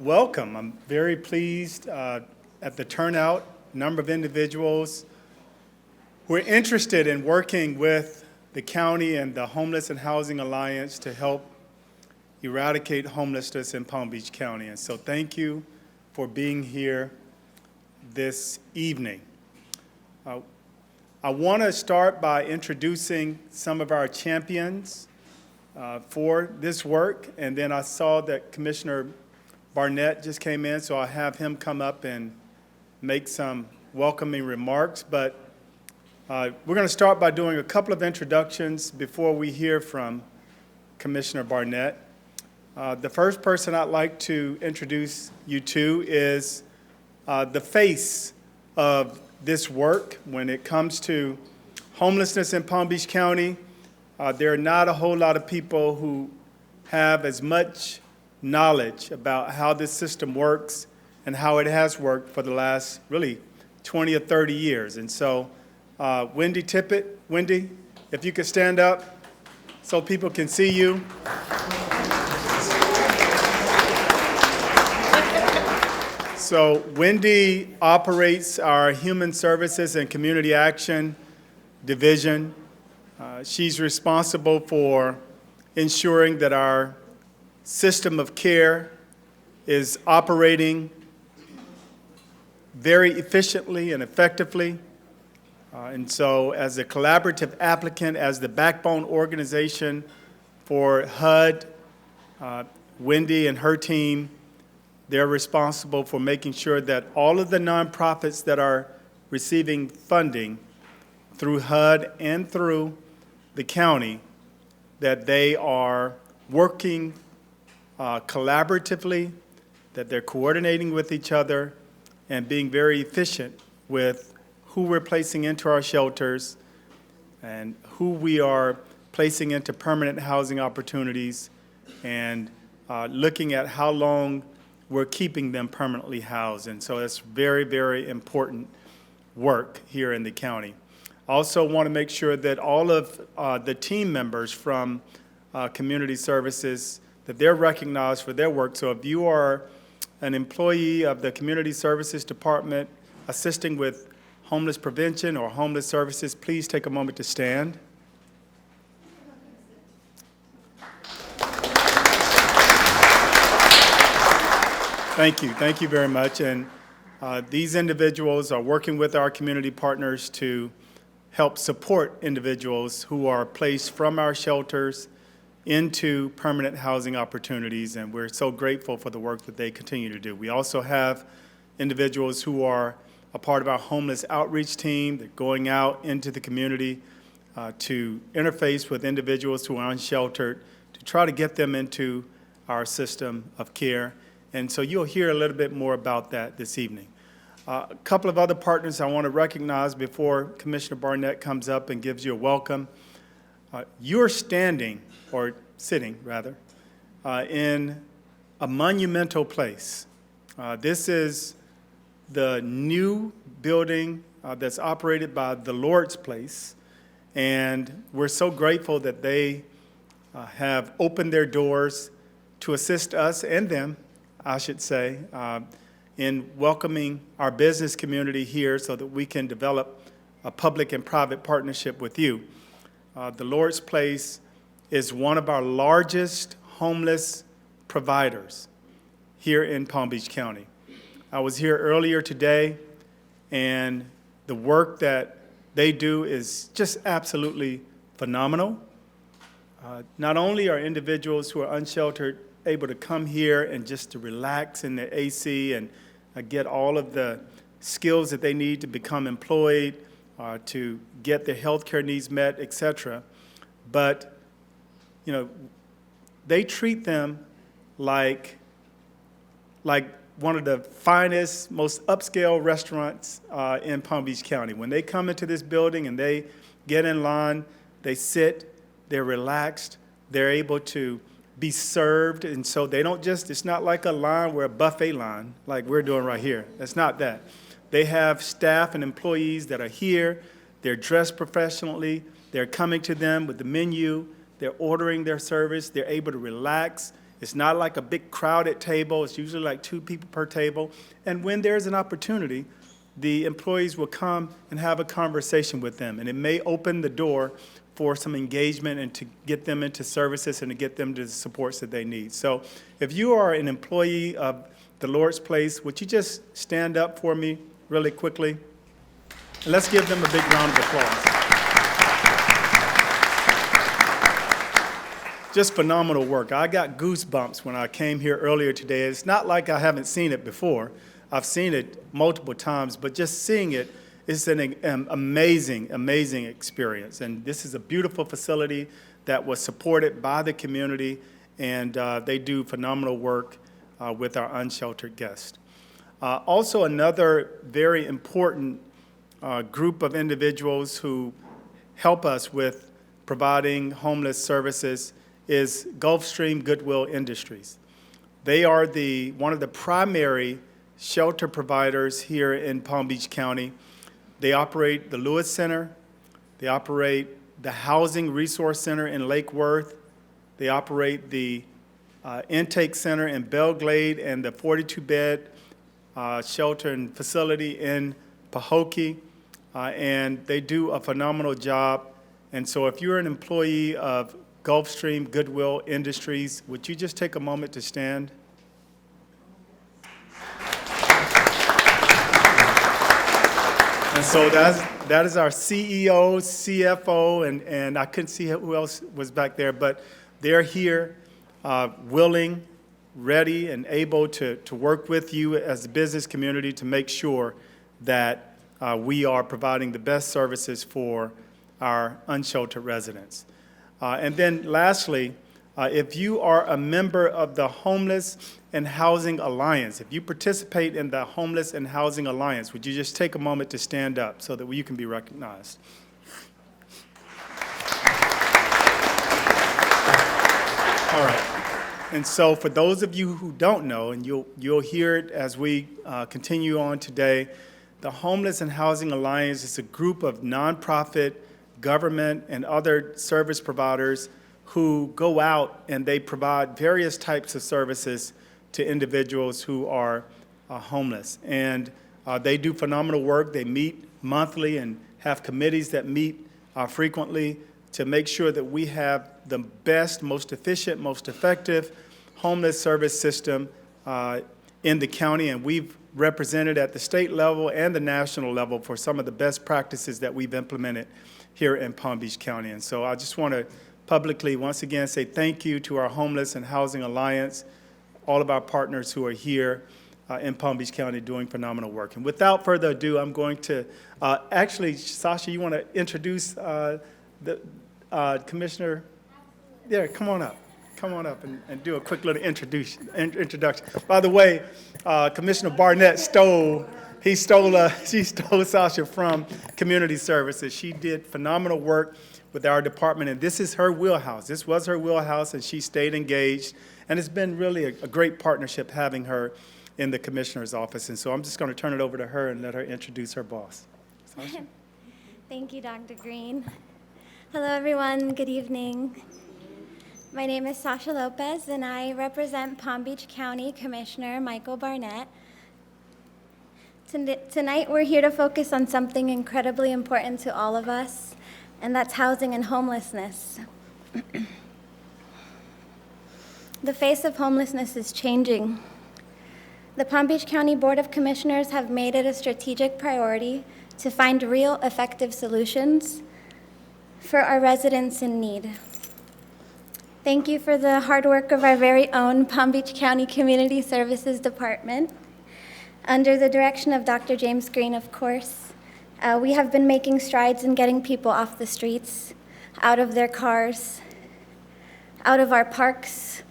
Welcome. I'm very pleased at the turnout, number of individuals who are interested in working with the county and the Homeless and Housing Alliance to help eradicate homelessness in Palm Beach County. And so thank you for being here this evening. I want to start by introducing some of our champions for this work, and then I saw that Commissioner Barnett just came in, so I'll have him come up and make some welcoming remarks. But we're going to start by doing a couple of introductions before we hear from Commissioner Barnett. The first person I'd like to introduce you to is the face of this work. When it comes to homelessness in Palm Beach County, there are not a whole lot of people who have as much knowledge about how this system works and how it has worked for the last really 20 or 30 years. And so Wendy Tippett, Wendy, if you could stand up so people can see you. So Wendy operates our Human Services and Community Action Division. She's responsible for ensuring that our system of care is operating very efficiently and effectively. And so as a collaborative applicant, as the backbone organization for HUD, Wendy and her team, they're responsible for making sure that all of the nonprofits that are receiving funding through HUD and through the county, that they are working collaboratively, that they're coordinating with each other and being very efficient with who we're placing into our shelters and who we are placing into permanent housing opportunities, and looking at how long we're keeping them permanently housed. And so that's very, very important work here in the county. I also want to make sure that all of the team members from Community Services, that they're recognized for their work. So if you are an employee of the Community Services Department assisting with homeless prevention or homeless services, please take a moment to stand. Thank you very much. And these individuals are working with our community partners to help support individuals who are placed from our shelters into permanent housing opportunities, and we're so grateful for the work that they continue to do. We also have individuals who are a part of our homeless outreach team. They're going out into the community to interface with individuals who are unsheltered, to try to get them into our system of care. And so you'll hear a little bit more about that this evening. A couple of other partners I want to recognize before Commissioner Barnett comes up and gives you a welcome. You're standing, or sitting rather, in a monumental place. This is the new building that's operated by the Lord's Place, and we're so grateful that they have opened their doors to assist us and them, I should say, in welcoming our business community here so that we can develop a public and private partnership with you. The Lord's Place is one of our largest homeless providers here in Palm Beach County. I was here earlier today, and the work that they do is just absolutely phenomenal. Not only are individuals who are unsheltered able to come here and just to relax in the AC and get all of the skills that they need to become employed, to get their health care needs met, et cetera. But, you know, they treat them like one of the finest, most upscale restaurants in Palm Beach County. When they come into this building and they get in line, they sit, they're relaxed, they're able to be served, and so they don't just, it's not like a line where a buffet line like we're doing right here. It's not that. They have staff and employees that are here, they're dressed professionally, they're coming to them with the menu, they're ordering their service, they're able to relax It's not like a big crowded table. It's usually like 2 people per table. And when there's an opportunity, the employees will come and have a conversation with them. And it may open the door for some engagement and to get them into services and to get them to the supports that they need. So if you are an employee of the Lord's Place, would you just stand up for me really quickly? And let's give them a big round of applause. Just phenomenal work. I got goosebumps when I came here earlier today. It's not like I haven't seen it before. I've seen it multiple times, but just seeing it is an amazing, amazing experience. And this is a beautiful facility that was supported by the community, and they do phenomenal work with our unsheltered guests. Also, another very important group of individuals who help us with providing homeless services is Gulfstream Goodwill Industries. They are one of the primary shelter providers here in Palm Beach County. They operate the Lewis Center. They operate the Housing Resource Center in Lake Worth. They operate the Intake Center in Belle Glade and the 42-bed shelter and facility in Pahokee. And they do a phenomenal job. And so if you're an employee of Gulfstream Goodwill Industries, would you just take a moment to stand? And so that is our CEO, CFO, and I couldn't see who else was back there, but they're here, willing, ready, and able to work with you as the business community to make sure that we are providing the best services for our unsheltered residents. And then lastly, if you are a member of the Homeless and Housing Alliance, if you participate in the Homeless and Housing Alliance, would you just take a moment to stand up so that you can be recognized? All right. And so for those of you who don't know, and you'll hear it as we continue on today, the Homeless and Housing Alliance is a group of nonprofit, government, and other service providers who go out and they provide various types of services to individuals who are homeless. And they do phenomenal work. They meet monthly and have committees that meet frequently to make sure that we have the best, most efficient, most effective homeless service system in the county. And we've represented at the state level and the national level for some of the best practices that we've implemented here in Palm Beach County. And so I just want to publicly once again say thank you to our Homeless and Housing Alliance, all of our partners who are here in Palm Beach County doing phenomenal work. And without further ado, I'm going to, actually, Sasha, you want to introduce the Commissioner? Yeah, come on up. Come on up and do a quick little introduction. By the way, Commissioner Barnett she stole Sasha from Community Services. She did phenomenal work with our department, and this is her wheelhouse. This was her wheelhouse, and she stayed engaged. And it's been really a great partnership having her in the Commissioner's office. And so I'm just going to turn it over to her and let her introduce her boss. Sasha? Thank you, Dr. Green. Hello, everyone. Good evening. My name is Sasha Lopez, and I represent Palm Beach County Commissioner Michael Barnett. Tonight, we're here to focus on something incredibly important to all of us, and that's housing and homelessness. The face of homelessness is changing. The Palm Beach County Board of Commissioners have made it a strategic priority to find real, effective solutions for our residents in need. Thank you for the hard work of our very own Palm Beach County Community Services Department. Under the direction of Dr. James Green, of course, we have been making strides in getting people off the streets, out of their cars, out of our parks,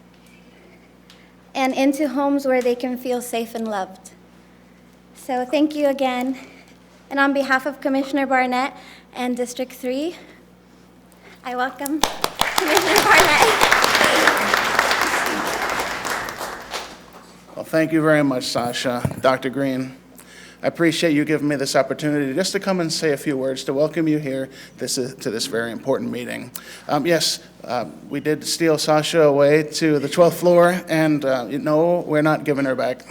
and into homes where they can feel safe and loved. So thank you again. And on behalf of Commissioner Barnett and District 3, I welcome Commissioner Barnett. Well, thank you very much, Sasha. Dr. Green, I appreciate you giving me this opportunity just to come and say a few words to welcome you here to this very important meeting. Yes, we did steal Sasha away to the 12th floor, and no, we're not giving her back.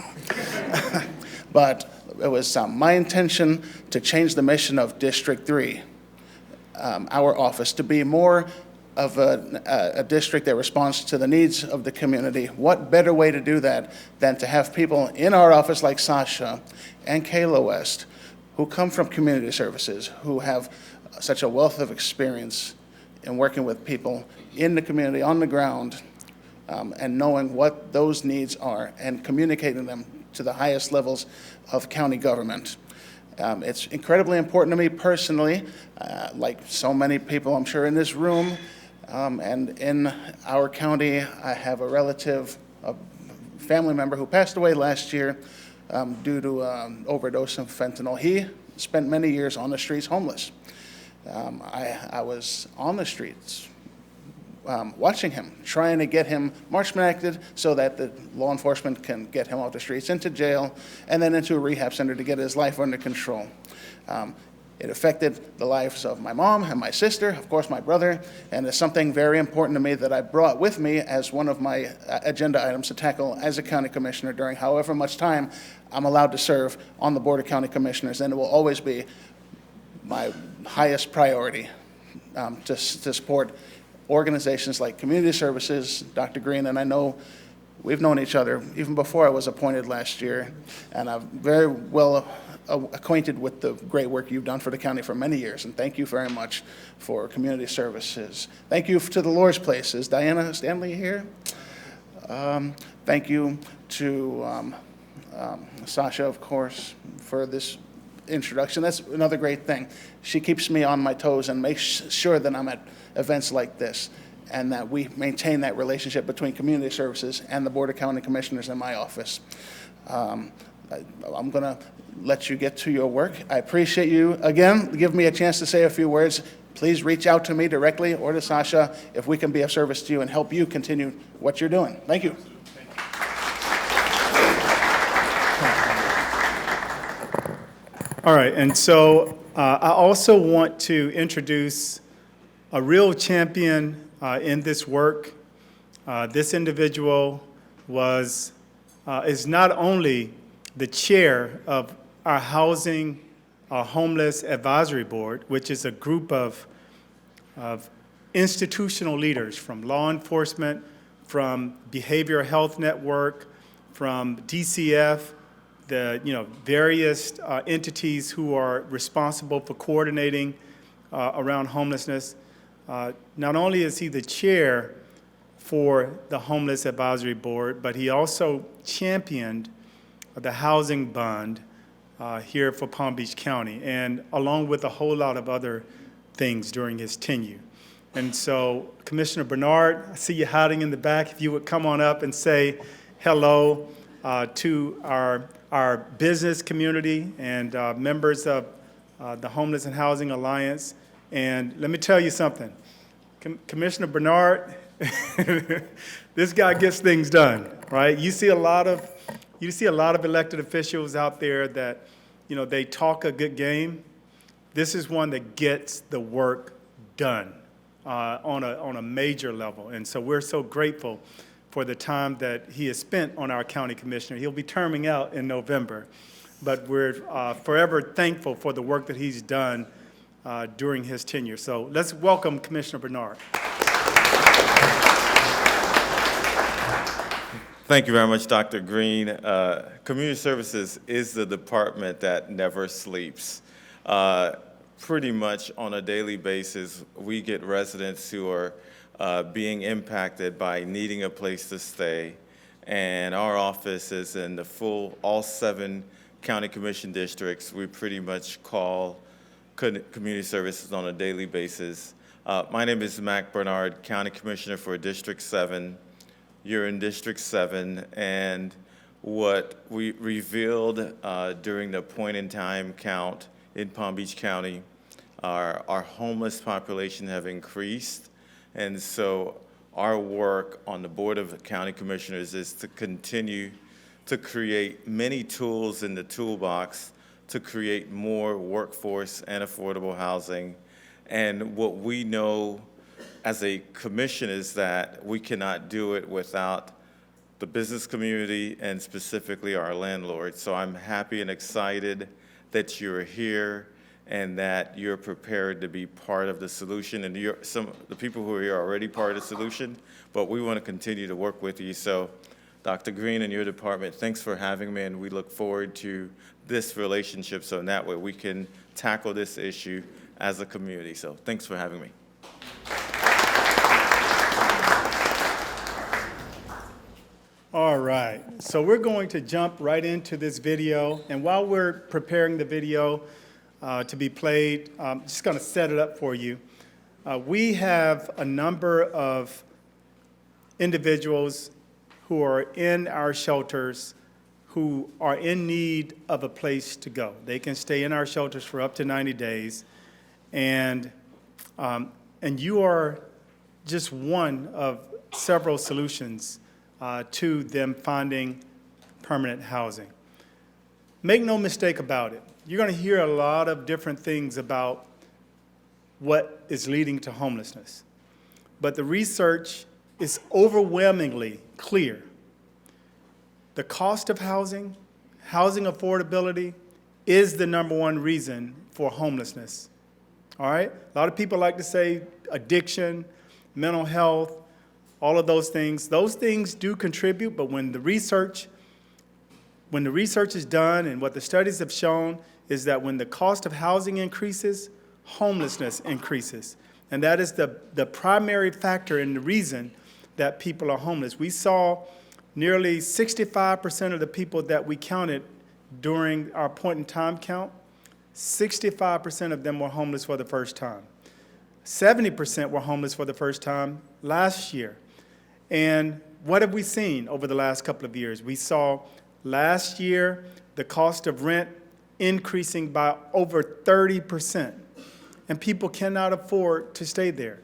But it was my intention to change the mission of District 3, our office, to be more of a district that responds to the needs of the community. What better way to do that than to have people in our office like Sasha and Kayla West, who come from community services, who have such a wealth of experience in working with people in the community, on the ground, and knowing what those needs are and communicating them to the highest levels of county government. It's incredibly important to me personally, like so many people I'm sure in this room, and in our county. I have a relative, a family member who passed away last year due to overdose of fentanyl. He spent many years on the streets homeless. I was on the streets watching him, trying to get him marksman acted so that the law enforcement can get him off the streets, into jail, and then into a rehab center to get his life under control. It affected the lives of my mom and my sister, of course my brother, and it's something very important to me that I brought with me as one of my agenda items to tackle as a county commissioner during however much time I'm allowed to serve on the Board of County Commissioners, and it will always be my highest priority to support organizations like Community Services, Dr. Green, and I know we've known each other even before I was appointed last year, and I'm very well acquainted with the great work you've done for the county for many years, and thank you very much for Community Services. Thank you to the Lord's Place. Is Diana Stanley here? Thank you to Sasha, of course, for this introduction. That's another great thing. She keeps me on my toes and makes sure that I'm at events like this, and that we maintain that relationship between Community Services and the Board of County Commissioners in my office. I'm going to let you get to your work. I appreciate you, again, give me a chance to say a few words. Please reach out to me directly or to Sasha if we can be of service to you and help you continue what you're doing. Thank you. All right, and so I also want to introduce a real champion in this work. This individual is not only the chair of our Housing Homeless Advisory Board, which is a group of institutional leaders from law enforcement, from Behavioral Health Network, from DCF, the various entities who are responsible for coordinating around homelessness. Not only is he the chair for the Homeless Advisory Board, but he also championed the housing bond here for Palm Beach County, and along with a whole lot of other things during his tenure. And so, Commissioner Bernard, I see you hiding in the back. If you would come on up and say hello to our business community and members of the Homeless and Housing Alliance. And let me tell you something, Commissioner Bernard, this guy gets things done, right? You see a lot of elected officials out there that, they talk a good game. This is one that gets the work done on a major level. And so we're so grateful for the time that he has spent on our county commissioner. He'll be terming out in November, but we're forever thankful for the work that he's done during his tenure. So let's welcome Commissioner Bernard. Thank you very much, Dr. Green. Community Services is the department that never sleeps. Pretty much on a daily basis, we get residents who are being impacted by needing a place to stay, and our office is in all 7 county commission districts. We pretty much call community services on a daily basis. My name is Mac Bernard, County Commissioner for District 7. You're in District 7, and what we revealed during the point-in-time count in Palm Beach County, our homeless population have increased, and so our work on the Board of County Commissioners is to continue to create many tools in the toolbox to create more workforce and affordable housing. And what we know as a commission is that we cannot do it without the business community and specifically our landlords. So I'm happy and excited that you're here and that you're prepared to be part of the solution. And the people who are here are already part of the solution, but we want to continue to work with you. So Dr. Green and your department, thanks for having me, and we look forward to this relationship so in that way we can tackle this issue as a community. So thanks for having me. All right, so we're going to jump right into this video, and while we're preparing the video to be played, I'm just going to set it up for you. We have a number of individuals who are in our shelters who are in need of a place to go. They can stay in our shelters for up to 90 days, and you are just one of several solutions to them finding permanent housing. Make no mistake about it. You're going to hear a lot of different things about what is leading to homelessness. But the research is overwhelmingly clear. The cost of housing, housing affordability, is the #1 reason for homelessness. All right? A lot of people like to say addiction, mental health, all of those things do contribute, but when the research is done and what the studies have shown is that when the cost of housing increases, homelessness increases. And that is the primary factor and the reason that people are homeless. We saw nearly 65% of the people that we counted during our point in time count, 65% of them were homeless for the first time. 70% were homeless for the first time last year. And what have we seen over the last couple of years? We saw last year the cost of rent increasing by over 30%, and people cannot afford to stay there.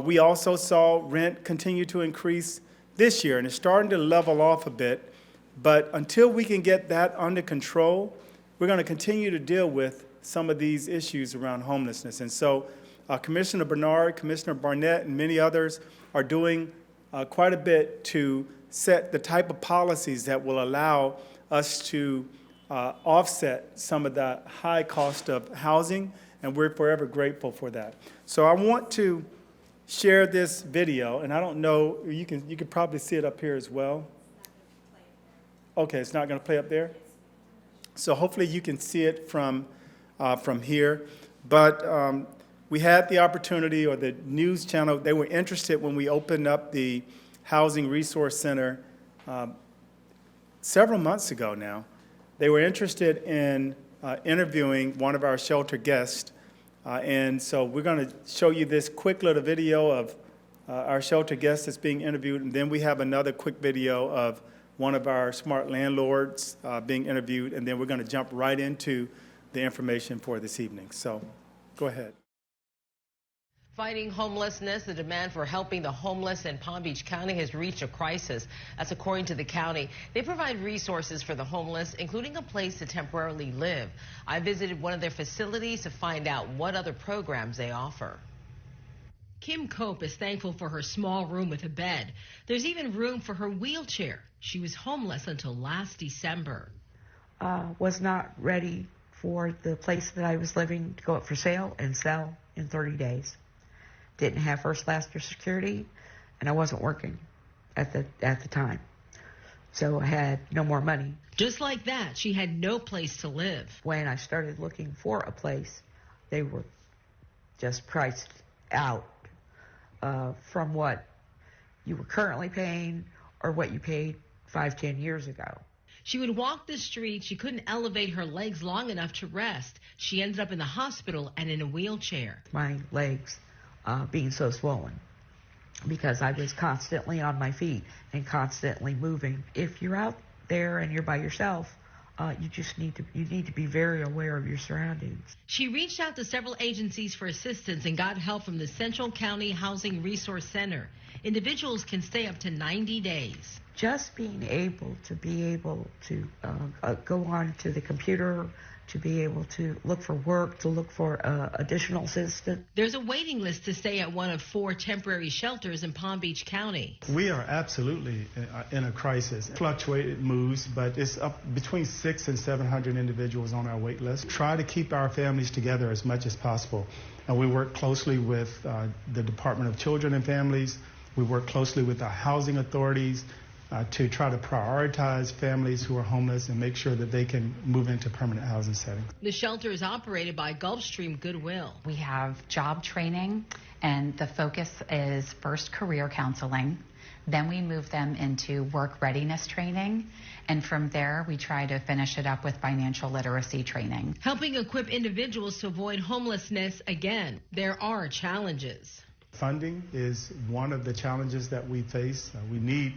We also saw rent continue to increase this year, and it's starting to level off a bit, but until we can get that under control, we're going to continue to deal with some of these issues around homelessness. And so Commissioner Bernard, Commissioner Barnett, and many others are doing quite a bit to set the type of policies that will allow us to offset some of the high cost of housing, and we're forever grateful for that. So I want to share this video, and I don't know, you can probably see it up here as well. Okay, it's not going to play up there? So hopefully you can see it from here. But we had the opportunity, or the news channel, they were interested when we opened up the Housing Resource Center several months ago now. They were interested in interviewing one of our shelter guests. And so we're going to show you this quick little video of our shelter guest that's being interviewed. And then we have another quick video of one of our smart landlords being interviewed. And then we're going to jump right into the information for this evening. So go ahead. Fighting homelessness, the demand for helping the homeless in Palm Beach County has reached a crisis. That's according to the county. They provide resources for the homeless, including a place to temporarily live. I visited one of their facilities to find out what other programs they offer. Kim Cope is thankful for her small room with a bed. There's even room for her wheelchair. She was homeless until last December. Was not ready for the place that I was living to go up for sale and sell in 30 days. Didn't have first, last, or security, and I wasn't working at the time. So I had no more money. Just like that, she had no place to live. When I started looking for a place, they were just priced out from what you were currently paying or what you paid 5-10 years ago. She would walk the street. She couldn't elevate her legs long enough to rest. She ended up in the hospital and in a wheelchair. My legs being so swollen because I was constantly on my feet and constantly moving. If you're out there and you're by yourself, you need to be very aware of your surroundings. She reached out to several agencies for assistance and got help from the Central County Housing Resource Center. Individuals can stay up to 90 days. just being able to go on to the computer, to be able to look for work, to look for additional assistance. There's a waiting list to stay at one of 4 temporary shelters in Palm Beach County. We are absolutely in a crisis. Fluctuated moves, but it's up between 600 and 700 individuals on our wait list. Try to keep our families together as much as possible. And we work closely with the Department of Children and Families. We work closely with our housing authorities to try to prioritize families who are homeless and make sure that they can move into permanent housing settings. The shelter is operated by Gulfstream Goodwill. We have job training, and the focus is first career counseling. Then we move them into work readiness training. And from there, we try to finish it up with financial literacy training. Helping equip individuals to avoid homelessness again. There are challenges. Funding is one of the challenges that we face. We need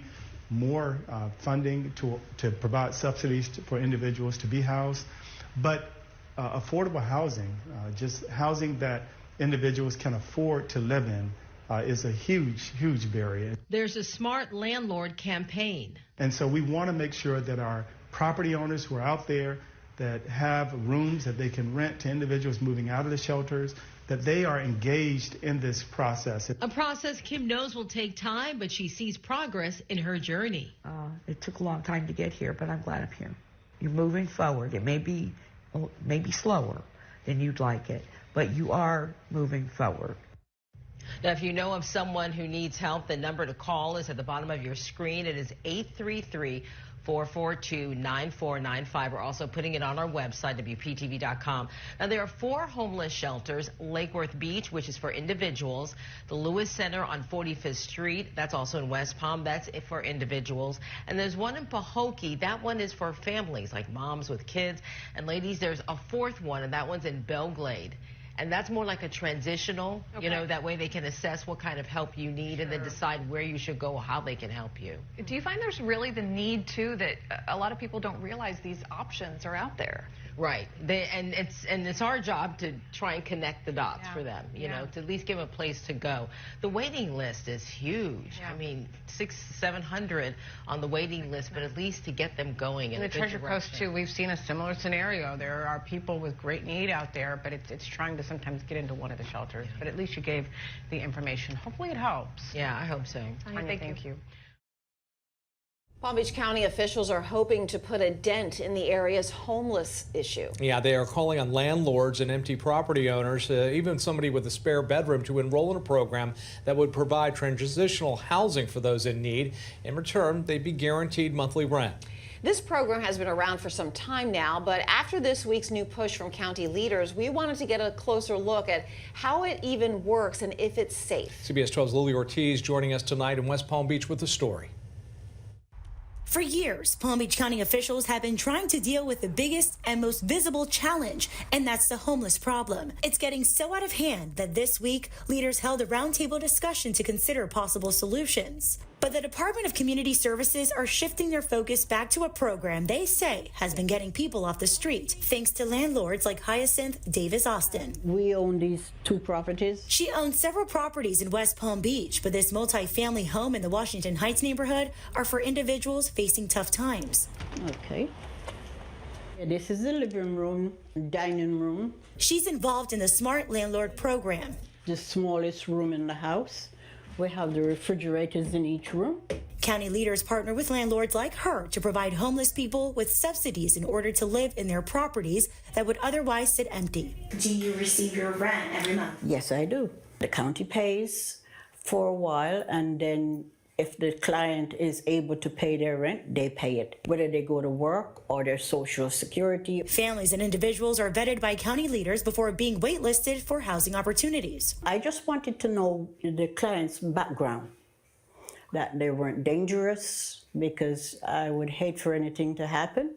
more funding to provide subsidies for individuals to be housed. But affordable housing, just housing that individuals can afford to live in, is a huge barrier. There's a Smart Landlord campaign. And so we want to make sure that our property owners who are out there that have rooms that they can rent to individuals moving out of the shelters, that they are engaged in this process. A process Kim knows will take time, but she sees progress in her journey. It took a long time to get here, but I'm glad I'm here. You're moving forward. It may be slower than you'd like it, but you are moving forward. Now, if you know of someone who needs help, the number to call is at the bottom of your screen. It is 833-442-9495. We're also putting it on our website, WPTV.com. Now, there are 4 homeless shelters. Lake Worth Beach, which is for individuals. The Lewis Center on 45th Street. That's also in West Palm. That's for individuals. And there's one in Pahokee. That one is for families, like moms with kids. And ladies, there's a 4th one, and that one's in Belglade. And that's more like a transitional, you know, that way they can assess what kind of help you need and then decide where you should go, how they can help you. Do you find there's really the need, too, that a lot of people don't realize these options are out there? Right. And it's our job to try and connect the dots for them, you know, to at least give them a place to go. The waiting list is huge. I mean, 600-700 on the waiting list, but at least to get them going in the Treasure Coast, too, we've seen a similar scenario. There are people with great need out there, but it's trying to sometimes get into one of the shelters. But at least you gave the information. Hopefully it helps. Yeah, I hope so. Thank you. Palm Beach County officials are hoping to put a dent in the area's homeless issue. Yeah, they are calling on landlords and empty property owners, even somebody with a spare bedroom, to enroll in a program that would provide transitional housing for those in need. In return, they'd be guaranteed monthly rent. This program has been around for some time now, but after this week's new push from county leaders, we wanted to get a closer look at how it even works and if it's safe. CBS 12's Lily Ortiz joining us tonight in West Palm Beach with the story. For years, Palm Beach County officials have been trying to deal with the biggest and most visible challenge, and that's the homeless problem. It's getting so out of hand that this week, leaders held a roundtable discussion to consider possible solutions. But the Department of Community Services are shifting their focus back to a program they say has been getting people off the street, thanks to landlords like Hyacinth Davis Austin. We own these 2 properties. She owns several properties in West Palm Beach, but this multi-family home in the Washington Heights neighborhood are for individuals facing tough times. Okay. This is the living room, dining room. She's involved in the Smart Landlord program. The smallest room in the house. We have the refrigerators in each room. County leaders partner with landlords like her to provide homeless people with subsidies in order to live in their properties that would otherwise sit empty. Do you receive your rent every month? Yes, I do. The county pays for a while, and then if the client is able to pay their rent, they pay it, whether they go to work or their Social Security. Families and individuals are vetted by county leaders before being waitlisted for housing opportunities. I just wanted to know the client's background, that they weren't dangerous, because I would hate for anything to happen,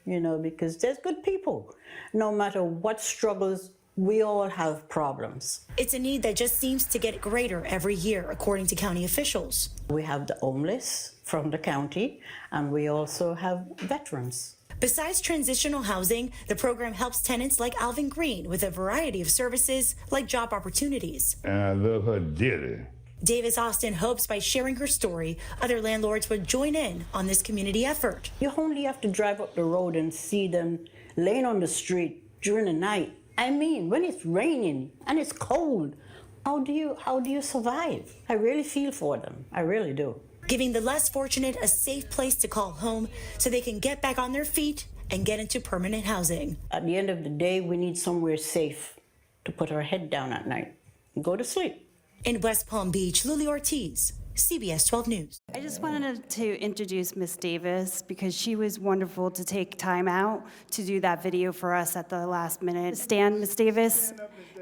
you know, because there's good people. No matter what struggles, we all have problems. It's a need that just seems to get greater every year, according to county officials. We have the homeless from the county, and we also have veterans. Besides transitional housing, the program helps tenants like Alvin Green with a variety of services like job opportunities. And I love her dearly. Davis Austin hopes by sharing her story, other landlords would join in on this community effort. You only have to drive up the road and see them laying on the street during the night. I mean, when it's raining and it's cold, how do you survive? I really feel for them. I really do. Giving the less fortunate a safe place to call home so they can get back on their feet and get into permanent housing. At the end of the day, we need somewhere safe to put our head down at night and go to sleep. In West Palm Beach, Lily Ortiz, CBS 12 News. I just wanted to introduce Miss Davis because she was wonderful to take time out to do that video for us at the last minute. Stand, Miss Davis,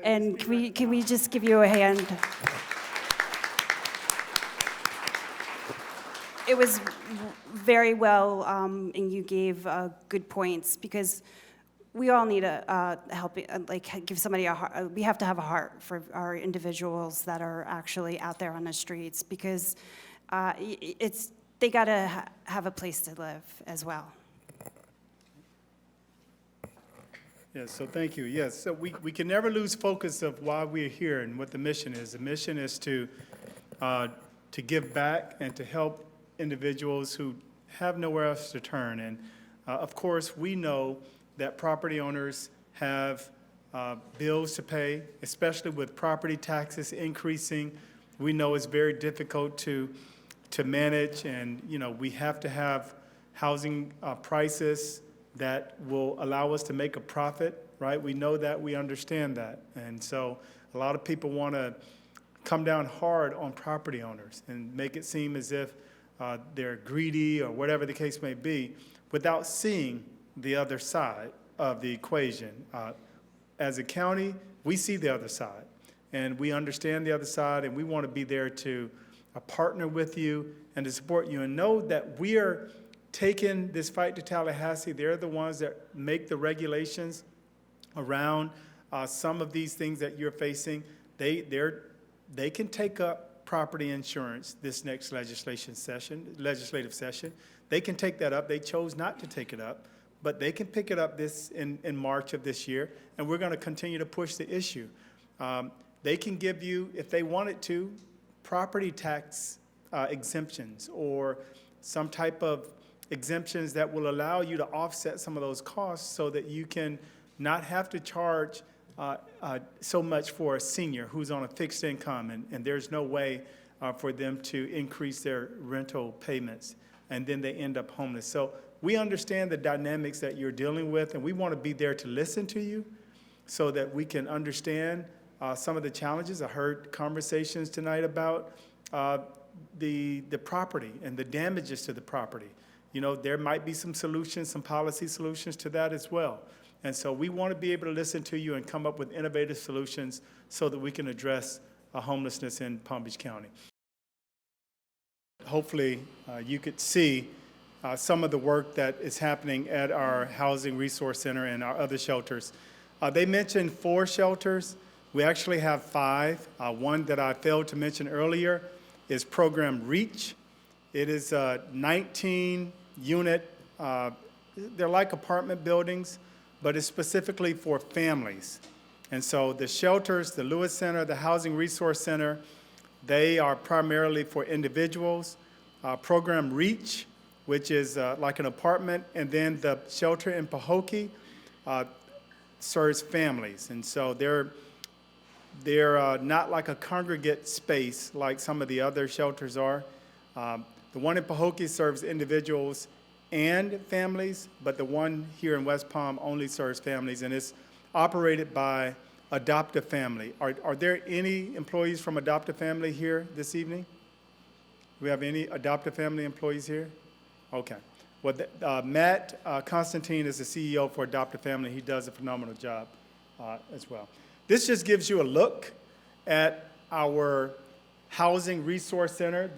and can we just give you a hand? It was very well, and you gave good points because we all need a help, like give somebody a heart. We have to have a heart for our individuals that are actually out there on the streets because they gotta have a place to live as well. Yes, so thank you. Yes, so we can never lose focus of why we're here and what the mission is. The mission is to give back and to help individuals who have nowhere else to turn. And of course, we know that property owners have bills to pay, especially with property taxes increasing. We know it's very difficult to manage, and we have to have housing prices that will allow us to make a profit, right? We know that, we understand that. And so a lot of people want to come down hard on property owners and make it seem as if they're greedy or whatever the case may be without seeing the other side of the equation. As a county, we see the other side, and we understand the other side, and we want to be there to partner with you and to support you, and know that we are taking this fight to Tallahassee. They're the ones that make the regulations around some of these things that you're facing. They can take up property insurance this next legislative session. They can take that up. They chose not to take it up, but they can pick it up in March of this year, and we're going to continue to push the issue. They can give you, if they wanted to, property tax exemptions or some type of exemptions that will allow you to offset some of those costs so that you can not have to charge so much for a senior who's on a fixed income, and there's no way for them to increase their rental payments, and then they end up homeless. So we understand the dynamics that you're dealing with, and we want to be there to listen to you so that we can understand some of the challenges. I heard conversations tonight about the property and the damages to the property. There might be some solutions, some policy solutions to that as well. And so we want to be able to listen to you and come up with innovative solutions so that we can address homelessness in Palm Beach County. Hopefully, you could see some of the work that is happening at our Housing Resource Center and our other shelters. They mentioned 4 shelters. We actually have 5. One that I failed to mention earlier is Program REACH. It is a 19-unit, they're like apartment buildings, but it's specifically for families. And so the shelters, the Lewis Center, the Housing Resource Center, they are primarily for individuals. Program REACH, which is like an apartment, and then the shelter in Pahokee serves families. And so they're not like a congregate space like some of the other shelters are. The one in Pahokee serves individuals and families, but the one here in West Palm only serves families, and it's operated by Adoptive Family. Are there any employees from Adoptive Family here this evening? Do we have any Adoptive Family employees here? Okay. Well, Matt Constantine is the CEO for Adoptive Family. He does a phenomenal job as well. This just gives you a look at our Housing Resource Center.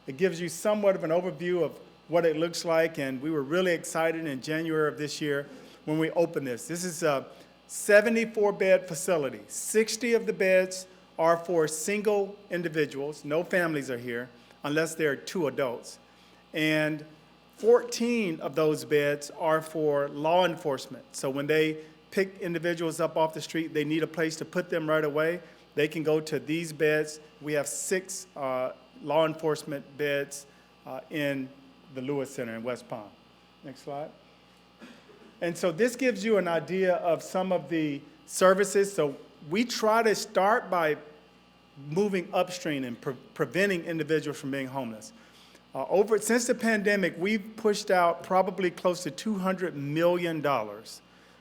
It gives you somewhat of an overview of what it looks like, and we were really excited in January of this year when we opened this. This is a 74-bed facility. 60 of the beds are for single individuals. No families are here unless there are 2 adults. And 14 of those beds are for law enforcement. So when they pick individuals up off the street, they need a place to put them right away. they can go to these beds. We have 6 law enforcement beds in the Lewis Center in West Palm. Next slide. And so this gives you an idea of some of the services. So we try to start by moving upstream and preventing individuals from being homeless. Since the pandemic, we've pushed out probably close to $200 million,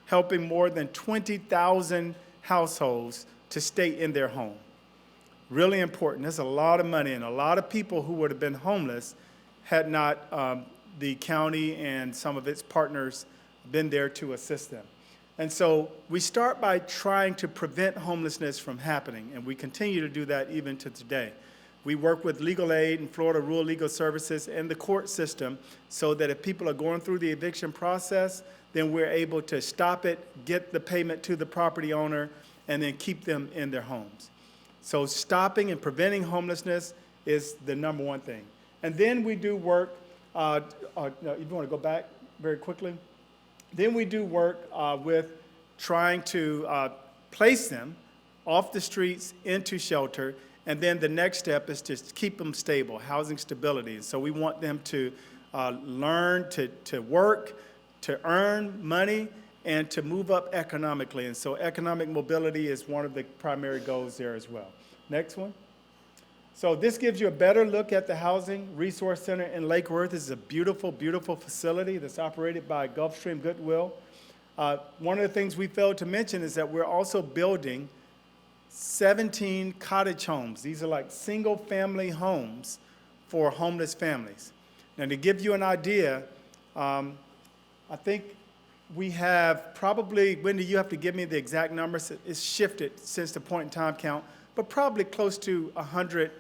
helping more than 20,000 households to stay in their home. Really important. That's a lot of money, and a lot of people who would have been homeless had not the county and some of its partners been there to assist them. And so we start by trying to prevent homelessness from happening, and we continue to do that even to today. We work with legal aid and Florida Rural Legal Services and the court system so that if people are going through the eviction process, then we're able to stop it, get the payment to the property owner, and then keep them in their homes. So stopping and preventing homelessness is the number one thing. And then we do work, if you want to go back very quickly, then we do work with trying to place them off the streets into shelter, and then the next step is to keep them stable, housing stability. So we want them to learn to work, to earn money, and to move up economically. And so economic mobility is one of the primary goals there as well. Next one. So this gives you a better look at the Housing Resource Center in Lake Worth. This is a beautiful, beautiful facility that's operated by Gulfstream Goodwill. One of the things we failed to mention is that we're also building 17 cottage homes. These are like single-family homes for homeless families. Now, to give you an idea, I think we have probably, Wendy, you have to give me the exact numbers. It's shifted since the point-in-time count, but probably close to 100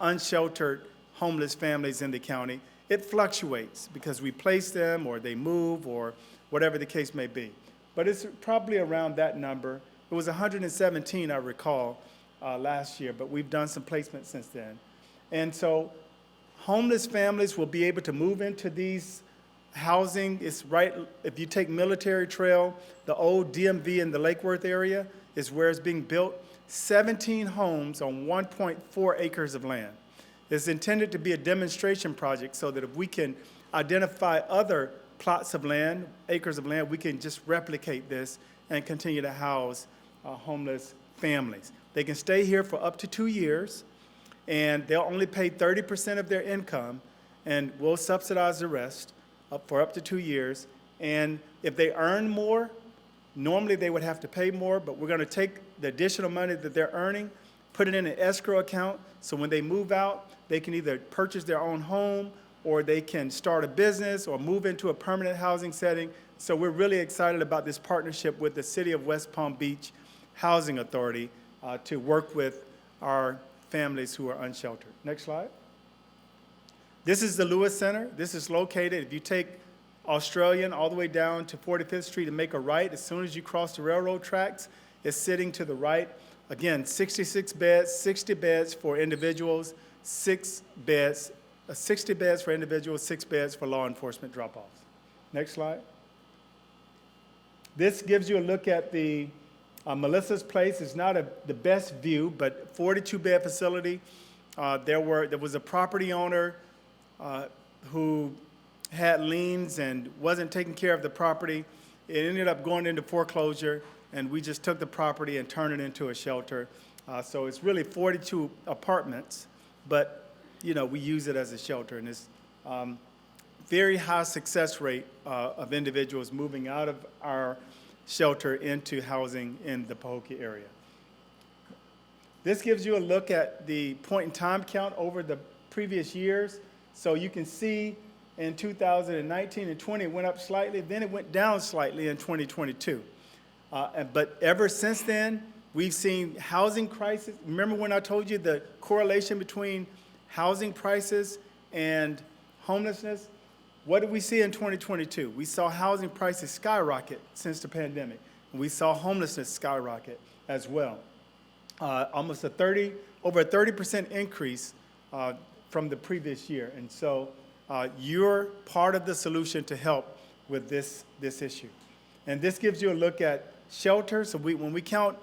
unsheltered homeless families in the county. It fluctuates because we place them or they move or whatever the case may be. But it's probably around that number. It was 117, I recall, last year, but we've done some placements since then. And so homeless families will be able to move into these housing. It's right, if you take Military Trail, the old DMV in the Lake Worth area is where it's being built. 17 homes on 1.4 acres of land. It's intended to be a demonstration project so that if we can identify other plots of land, acres of land, we can just replicate this and continue to house homeless families. They can stay here for up to 2 years, and they'll only pay 30% of their income, and we'll subsidize the rest for up to 2 years. And if they earn more, normally they would have to pay more, but we're going to take the additional money that they're earning, put it in an escrow account, so when they move out, they can either purchase their own home or they can start a business or move into a permanent housing setting. So we're really excited about this partnership with the City of West Palm Beach Housing Authority to work with our families who are unsheltered. Next slide. This is the Lewis Center. This is located, if you take Australian all the way down to 45th Street and make a right, as soon as you cross the railroad tracks, it's sitting to the right. Again, 66 beds, 60 beds for individuals, 6 beds, 60 beds for individuals, 6 beds for law enforcement drop-offs. Next slide. This gives you a look at the Melissa's Place. It's not the best view, but 42-bed facility. There was a property owner who had liens and wasn't taking care of the property. It ended up going into foreclosure, and we just took the property and turned it into a shelter. So it's really 42 apartments, but we use it as a shelter, and it's very high success rate of individuals moving out of our shelter into housing in the Pahokee area. This gives you a look at the point-in-time count over the previous years. So you can see in 2019 and 20, it went up slightly, then it went down slightly in 2022. But ever since then, we've seen housing crisis. Remember when I told you the correlation between housing prices and homelessness? What did we see in 2022? We saw housing prices skyrocket since the pandemic. And we saw homelessness skyrocket as well. Almost over a 30% increase from the previous year. And so you're part of the solution to help with this issue. And this gives you a look at shelters. So when we count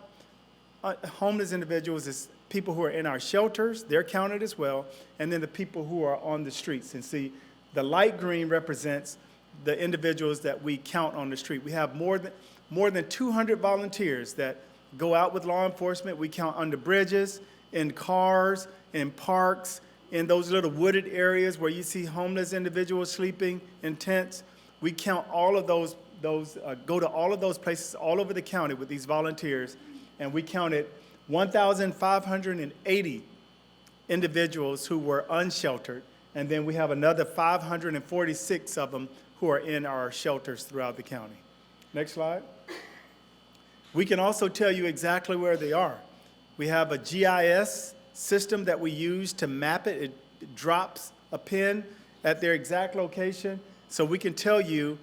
homeless individuals is people who are in our shelters, they're counted as well, and then the people who are on the streets. And see, the light green represents the individuals that we count on the street. We have more than 200 volunteers that go out with law enforcement. We count under bridges, in cars, in parks, in those little wooded areas where you see homeless individuals sleeping in tents. We count all of those go to all of those places all over the county with these volunteers, and we counted 1,580 individuals who were unsheltered, and then we have another 546 of them who are in our shelters throughout the county. Next slide. We can also tell you exactly where they are. We have a GIS system that we use to map it. It drops a pin at their exact location, so we can tell you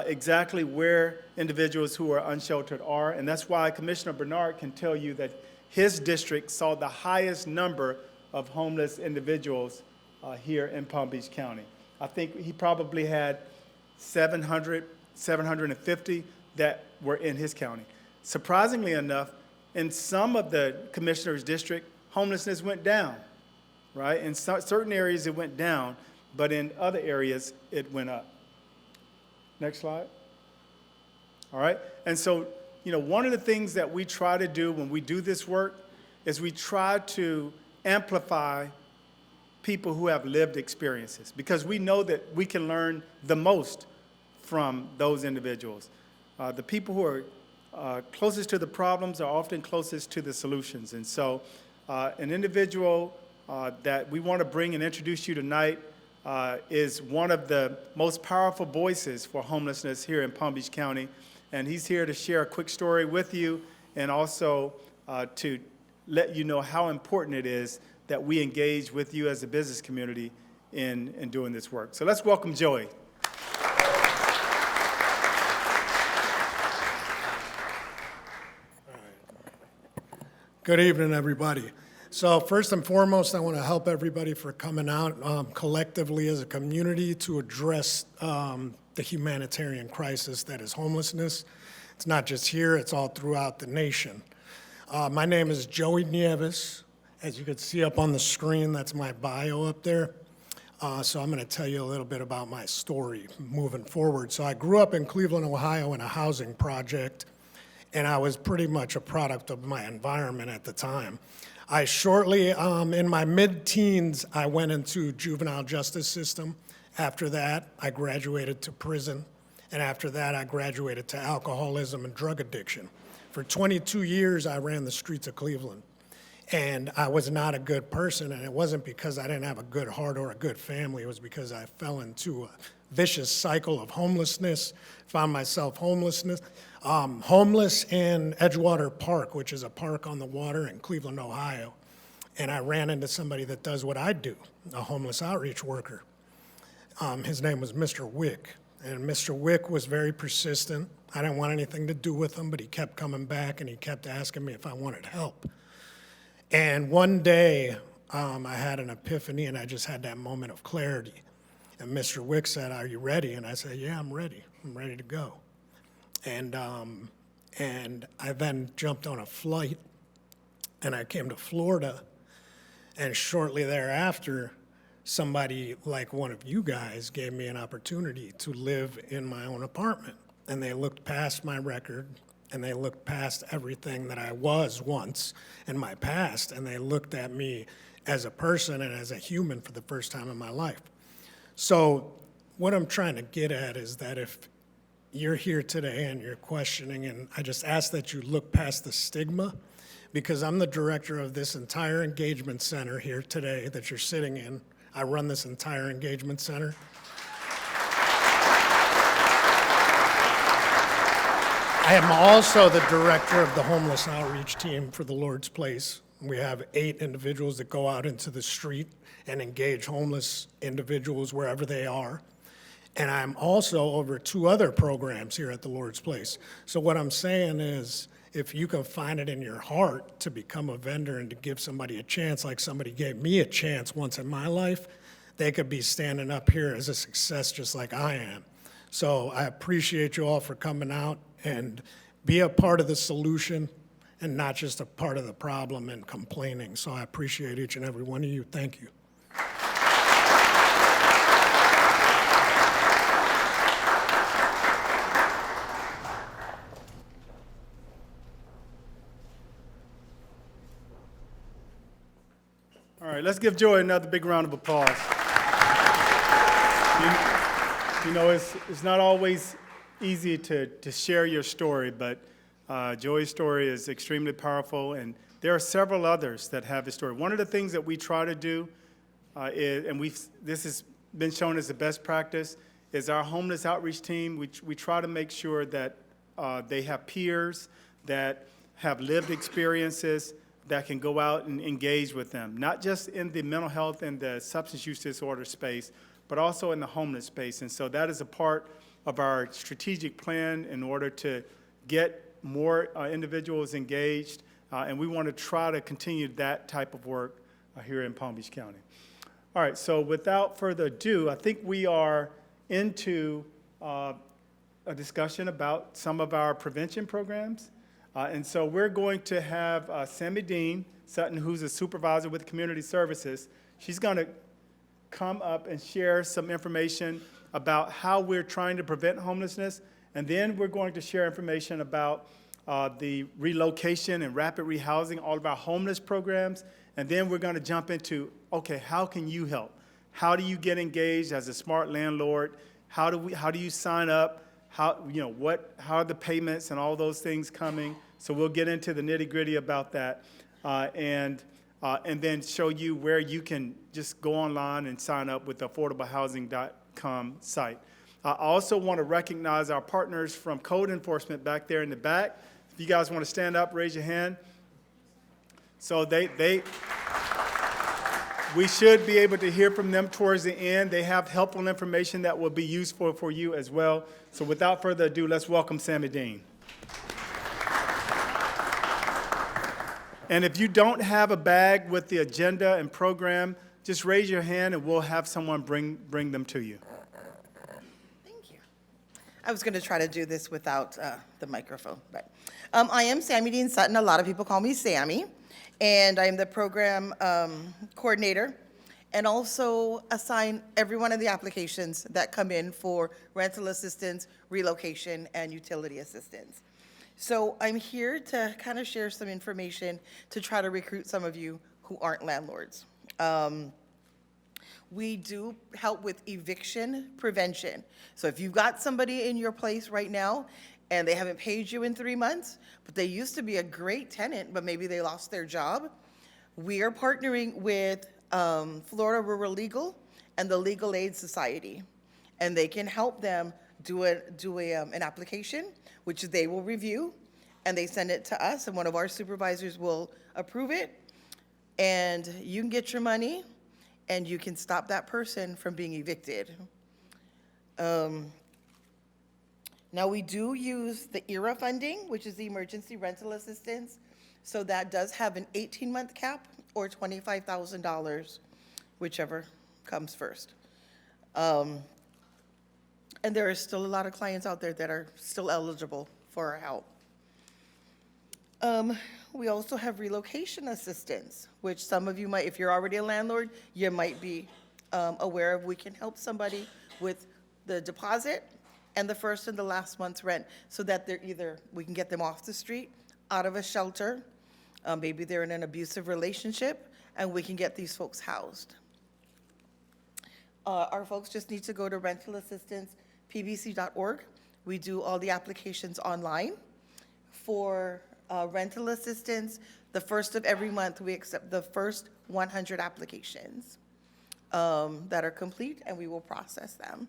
exactly where individuals who are unsheltered are, and that's why Commissioner Bernard can tell you that his district saw the highest number of homeless individuals here in Palm Beach County. I think he probably had 700, 750 that were in his county. Surprisingly enough, in some of the commissioner's district, homelessness went down, right? In certain areas it went down, but in other areas it went up. Next slide. All right, and so, one of the things that we try to do when we do this work is we try to amplify people who have lived experiences, because we know that we can learn the most from those individuals. The people who are closest to the problems are often closest to the solutions. And so an individual that we want to bring and introduce you tonight is one of the most powerful voices for homelessness here in Palm Beach County. And he's here to share a quick story with you, and also to let you know how important it is that we engage with you as a business community in doing this work. So let's welcome Joey. Good evening, everybody. So first and foremost, I want to help everybody for coming out collectively as a community to address the humanitarian crisis that is homelessness. It's not just here, it's all throughout the nation. My name is Joey Nieves. As you can see up on the screen, that's my bio up there. So I'm going to tell you a little bit about my story moving forward. So I grew up in Cleveland, Ohio in a housing project, and I was pretty much a product of my environment at the time. I shortly, in my mid-teens, I went into juvenile justice system. After that, I graduated to prison, and after that, I graduated to alcoholism and drug addiction. For 22 years, I ran the streets of Cleveland, and I was not a good person, and it wasn't because I didn't have a good heart or a good family. It was because I fell into a vicious cycle of homelessness, found myself homeless in Edgewater Park, which is a park on the water in Cleveland, Ohio. And I ran into somebody that does what I do, a homeless outreach worker. His name was Mr. Wick, and Mr. Wick was very persistent. I didn't want anything to do with him, but he kept coming back and he kept asking me if I wanted help. And one day, I had an epiphany, and I just had that moment of clarity. And Mr. Wick said, "Are you ready?" And I said, "Yeah, I'm ready. I'm ready to go." And I then jumped on a flight, and I came to Florida. And shortly thereafter, somebody like one of you guys gave me an opportunity to live in my own apartment. And they looked past my record, and they looked past everything that I was once in my past, and they looked at me as a person and as a human for the first time in my life. So what I'm trying to get at is that if you're here today and you're questioning, and I just ask that you look past the stigma, because I'm the director of this entire engagement center here today that you're sitting in. I run this entire engagement center. I am also the director of the homeless outreach team for the Lord's Place. We have 8 individuals that go out into the street and engage homeless individuals wherever they are. And I'm also over 2 other programs here at the Lord's Place. So what I'm saying is, if you can find it in your heart to become a vendor and to give somebody a chance, like somebody gave me a chance once in my life, they could be standing up here as a success just like I am. So I appreciate you all for coming out and be a part of the solution and not just a part of the problem and complaining. So I appreciate each and every one of you. Thank you. All right, let's give Joy another big round of applause. You know, it's not always easy to share your story, but Joy's story is extremely powerful, and there are several others that have this story. One of the things that we try to do, this has been shown as the best practice, is our homeless outreach team. We try to make sure that they have peers that have lived experiences that can go out and engage with them, not just in the mental health and the substance use disorder space, but also in the homeless space. And so that is a part of our strategic plan in order to get more individuals engaged, and we want to try to continue that type of work here in Palm Beach County. All right, so without further ado, I think we are into a discussion about some of our prevention programs. And so we're going to have Sammy Dean Sutton, who's a supervisor with Community Services. She's going to come up and share some information about how we're trying to prevent homelessness. And then we're going to share information about the relocation and rapid rehousing, all of our homeless programs. And then we're going to jump into, okay, how can you help? How do you get engaged as a smart landlord? How do you sign up? How are the payments and all those things coming? So we'll get into the nitty-gritty about that, and then show you where you can just go online and sign up with the affordablehousing.com site. I also want to recognize our partners from code enforcement back there in the back. If you guys want to stand up, raise your hand. So we should be able to hear from them towards the end. They have helpful information that will be useful for you as well. So without further ado, let's welcome Sammy Dean. And if you don't have a bag with the agenda and program, just raise your hand and we'll have someone bring them to you. Thank you. I was going to try to do this without the microphone, but I am Sammy Dean Sutton. A lot of people call me Sammy. And I'm the program coordinator, and also assign every one of the applications that come in for rental assistance, relocation, and utility assistance. So I'm here to kind of share some information to try to recruit some of you who aren't landlords. We do help with eviction prevention. So if you've got somebody in your place right now and they haven't paid you in 3 months, but they used to be a great tenant, but maybe they lost their job, we are partnering with Florida Rural Legal and the Legal Aid Society, and they can help them do an application, which they will review, and they send it to us, and one of our supervisors will approve it, and you can get your money, and you can stop that person from being evicted. Now, we do use the ERA funding, which is the Emergency Rental Assistance. So that does have an 18-month cap or $25,000, whichever comes first. And there are still a lot of clients out there that are still eligible for our help. We also have relocation assistance, which some of you might, if you're already a landlord, you might be aware of. We can help somebody with the deposit and the first and the last month's rent, so that we can get them off the street, out of a shelter, maybe they're in an abusive relationship, and we can get these folks housed. Our folks just need to go to rentalassistancepbc.org. We do all the applications online. For rental assistance, the first of every month, we accept the first 100 applications that are complete, and we will process them.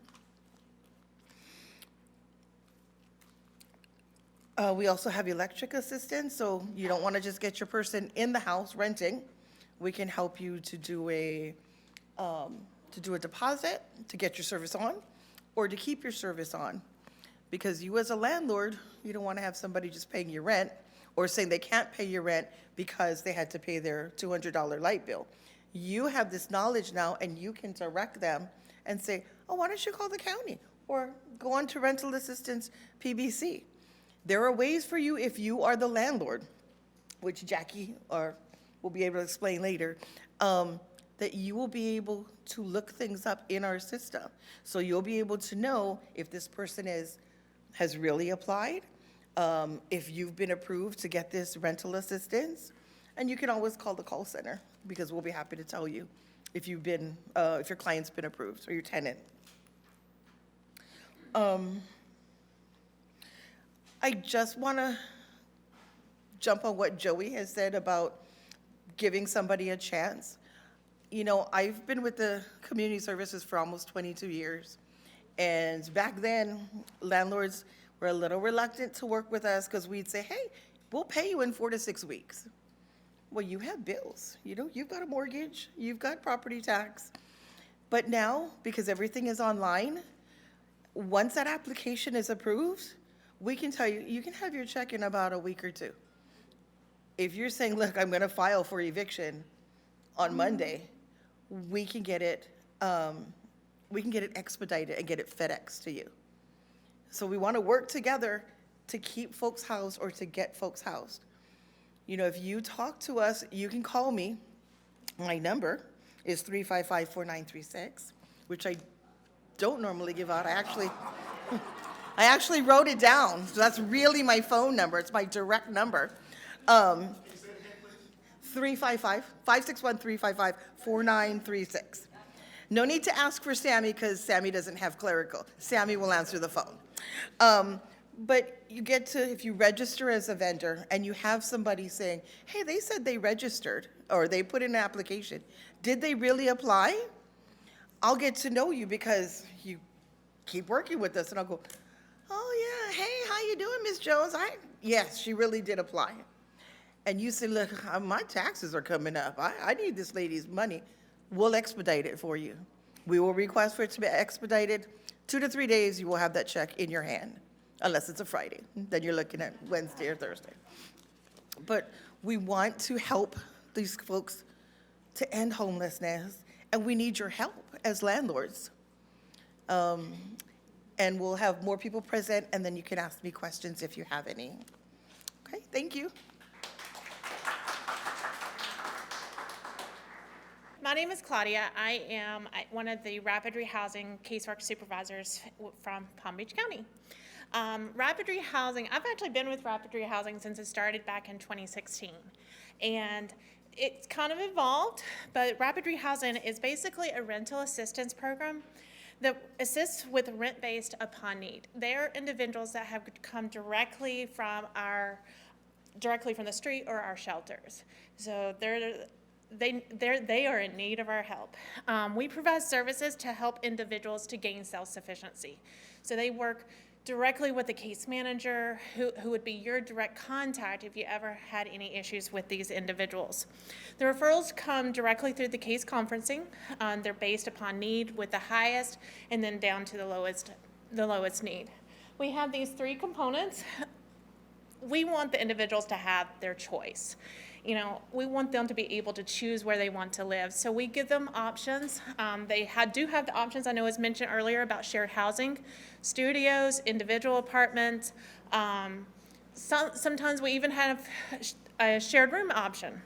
We also have electric assistance, so you don't want to just get your person in the house renting. We can help you to do a deposit to get your service on, or to keep your service on. Because you as a landlord, you don't want to have somebody just paying your rent or saying they can't pay your rent because they had to pay their $200 light bill. You have this knowledge now, and you can direct them and say, oh, why don't you call the county or go on to Rental Assistance PBC. There are ways for you, if you are the landlord, which Jackie will be able to explain later, that you will be able to look things up in our system. So you'll be able to know if this person has really applied, if you've been approved to get this rental assistance, and you can always call the call center because we'll be happy to tell you if if your client's been approved or your tenant. I just want to jump on what Joey has said about giving somebody a chance. You know, I've been with the community services for almost 22 years. And back then, landlords were a little reluctant to work with us because we'd say, hey, we'll pay you in 4 to 6 weeks. Well, you have bills, you know, you've got a mortgage, you've got property tax. But now, because everything is online, once that application is approved, we can tell you, you can have your check in about a week or 2. If you're saying, look, I'm gonna file for eviction on Monday, we can get it expedited and get it FedEx to you. So we wanna work together to keep folks housed or to get folks housed. You know, if you talk to us, you can call me. My number is 355-4936, which I don't normally give out. I actually wrote it down. So that's really my phone number. It's my direct number. 561-355-4936. No need to ask for Sammy because Sammy doesn't have clerical. Sammy will answer the phone. But you get to, if you register as a vendor and you have somebody saying, hey, they said they registered or they put in an application. Did they really apply? I'll get to know you because you keep working with us and I'll go, oh yeah, hey, how you doing, Miss Jones? Yes, she really did apply. And you say, look, my taxes are coming up. I need this lady's money. We'll expedite it for you. We will request for it to be expedited. 2 to 3 days, you will have that check in your hand, unless it's a Friday. Then you're looking at Wednesday or Thursday. But we want to help these folks to end homelessness, and we need your help as landlords. And we'll have more people present, and then you can ask me questions if you have any. Okay, thank you. My name is Claudia. I am one of the Rapid Rehousing casework supervisors from Palm Beach County. Rapid Rehousing, I've actually been with Rapid Rehousing since it started back in 2016. And it's kind of evolved, but Rapid Rehousing is basically a rental assistance program that assists with rent based upon need. They're individuals that have come directly from the street or our shelters. So they are in need of our help. We provide services to help individuals to gain self-sufficiency. So they work directly with the case manager, who would be your direct contact if you ever had any issues with these individuals. The referrals come directly through the case conferencing. They're based upon need with the highest and then down to the lowest need. We have these 3 components. We want the individuals to have their choice. You know, we want them to be able to choose where they want to live. So we give them options. They do have the options, I know was mentioned earlier about shared housing, studios, individual apartments. Sometimes we even have a shared room option.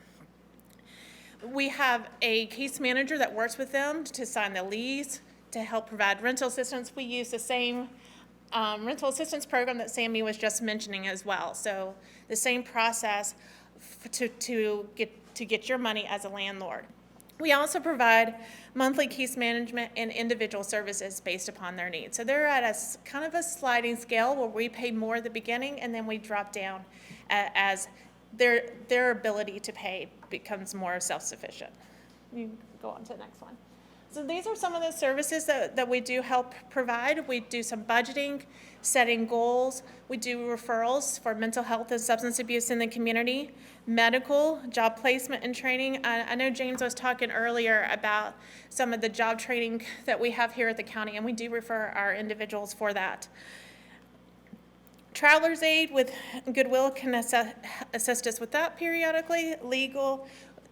We have a case manager that works with them to sign the lease, to help provide rental assistance. We use the same rental assistance program that Sammy was just mentioning as well. So the same process to get your money as a landlord. We also provide monthly case management and individual services based upon their needs. So they're at a kind of a sliding scale where we pay more at the beginning and then we drop down as their ability to pay becomes more self-sufficient. You go on to the next one. So these are some of the services that we do help provide. We do some budgeting, setting goals. We do referrals for mental health and substance abuse in the community, medical, job placement and training. I know James was talking earlier about some of the job training that we have here at the county, and we do refer our individuals for that. Traveler's Aid with Goodwill can assist us with that periodically. Legal,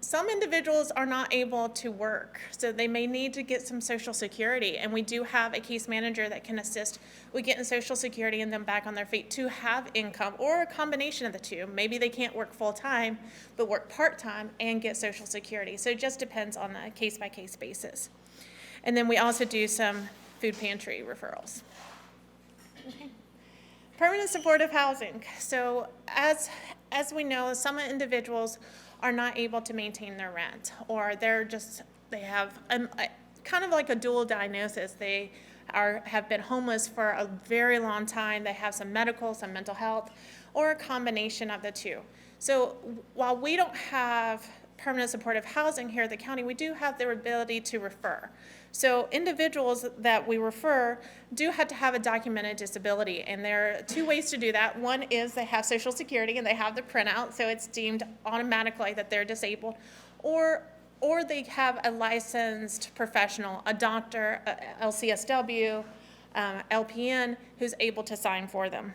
some individuals are not able to work, so they may need to get some Social Security, and we do have a case manager that can assist with getting Social Security and them back on their feet to have income, or a combination of the two. Maybe they can't work full-time, but work part-time and get Social Security. So it just depends on a case-by-case basis. And then we also do some food pantry referrals. Okay. Permanent supportive housing. So as we know, some individuals are not able to maintain their rent, or they have kind of like a dual diagnosis. They have been homeless for a very long time. They have some medical, some mental health, or a combination of the two. So while we don't have permanent supportive housing here at the county, we do have the ability to refer. So individuals that we refer do have to have a documented disability, and there are two ways to do that. One is they have Social Security and they have the printout, so it's deemed automatically that they're disabled, or they have a licensed professional, a doctor, a LCSW, LPN, who's able to sign for them.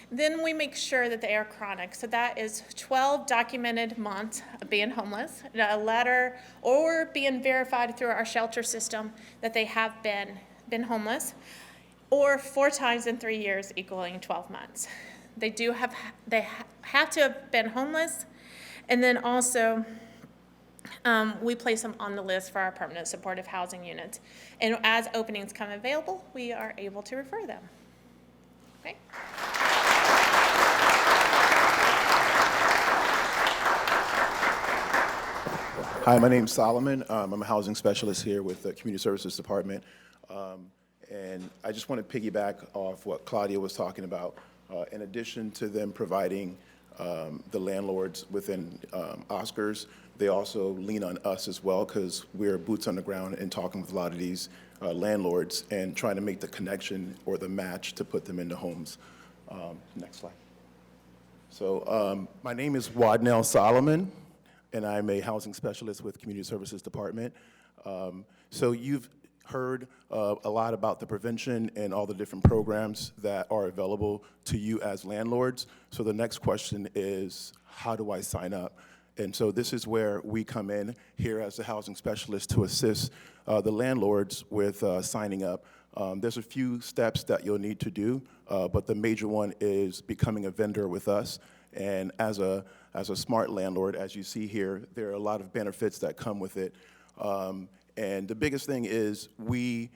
Then we make sure that they are chronic. So that is 12 documented months of being homeless, a letter, or being verified through our shelter system that they have been homeless, or 4 times in 3 years equaling 12 months. They have to have been homeless, and then also we place them on the list for our permanent supportive housing units. And as openings come available, we are able to refer them. Okay. Hi, my name's Solomon. I'm a housing specialist here with the Community Services Department. And I just want to piggyback off what Claudia was talking about. In addition to them providing the landlords within Oscars, they also lean on us as well, because we're boots on the ground and talking with a lot of these landlords and trying to make the connection or the match to put them into homes. Next slide. So my name is Wadnell Solomon, and I'm a housing specialist with Community Services Department. So you've heard a lot about the prevention and all the different programs that are available to you as landlords. So the next question is, how do I sign up? And so this is where we come in here as a housing specialist to assist the landlords with signing up. There's a few steps that you'll need to do, but the major one is becoming a vendor with us. And as a smart landlord, as you see here, there are a lot of benefits that come with it. And the biggest thing is we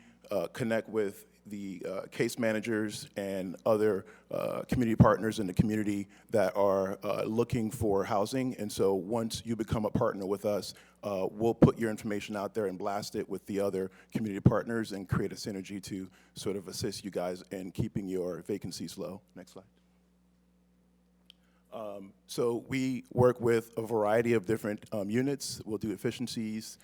connect with the case managers and other community partners in the community that are looking for housing. And so once you become a partner with us, we'll put your information out there and blast it with the other community partners and create a synergy to sort of assist you guys in keeping your vacancies low. Next slide. So we work with a variety of different units. We'll do efficiencies.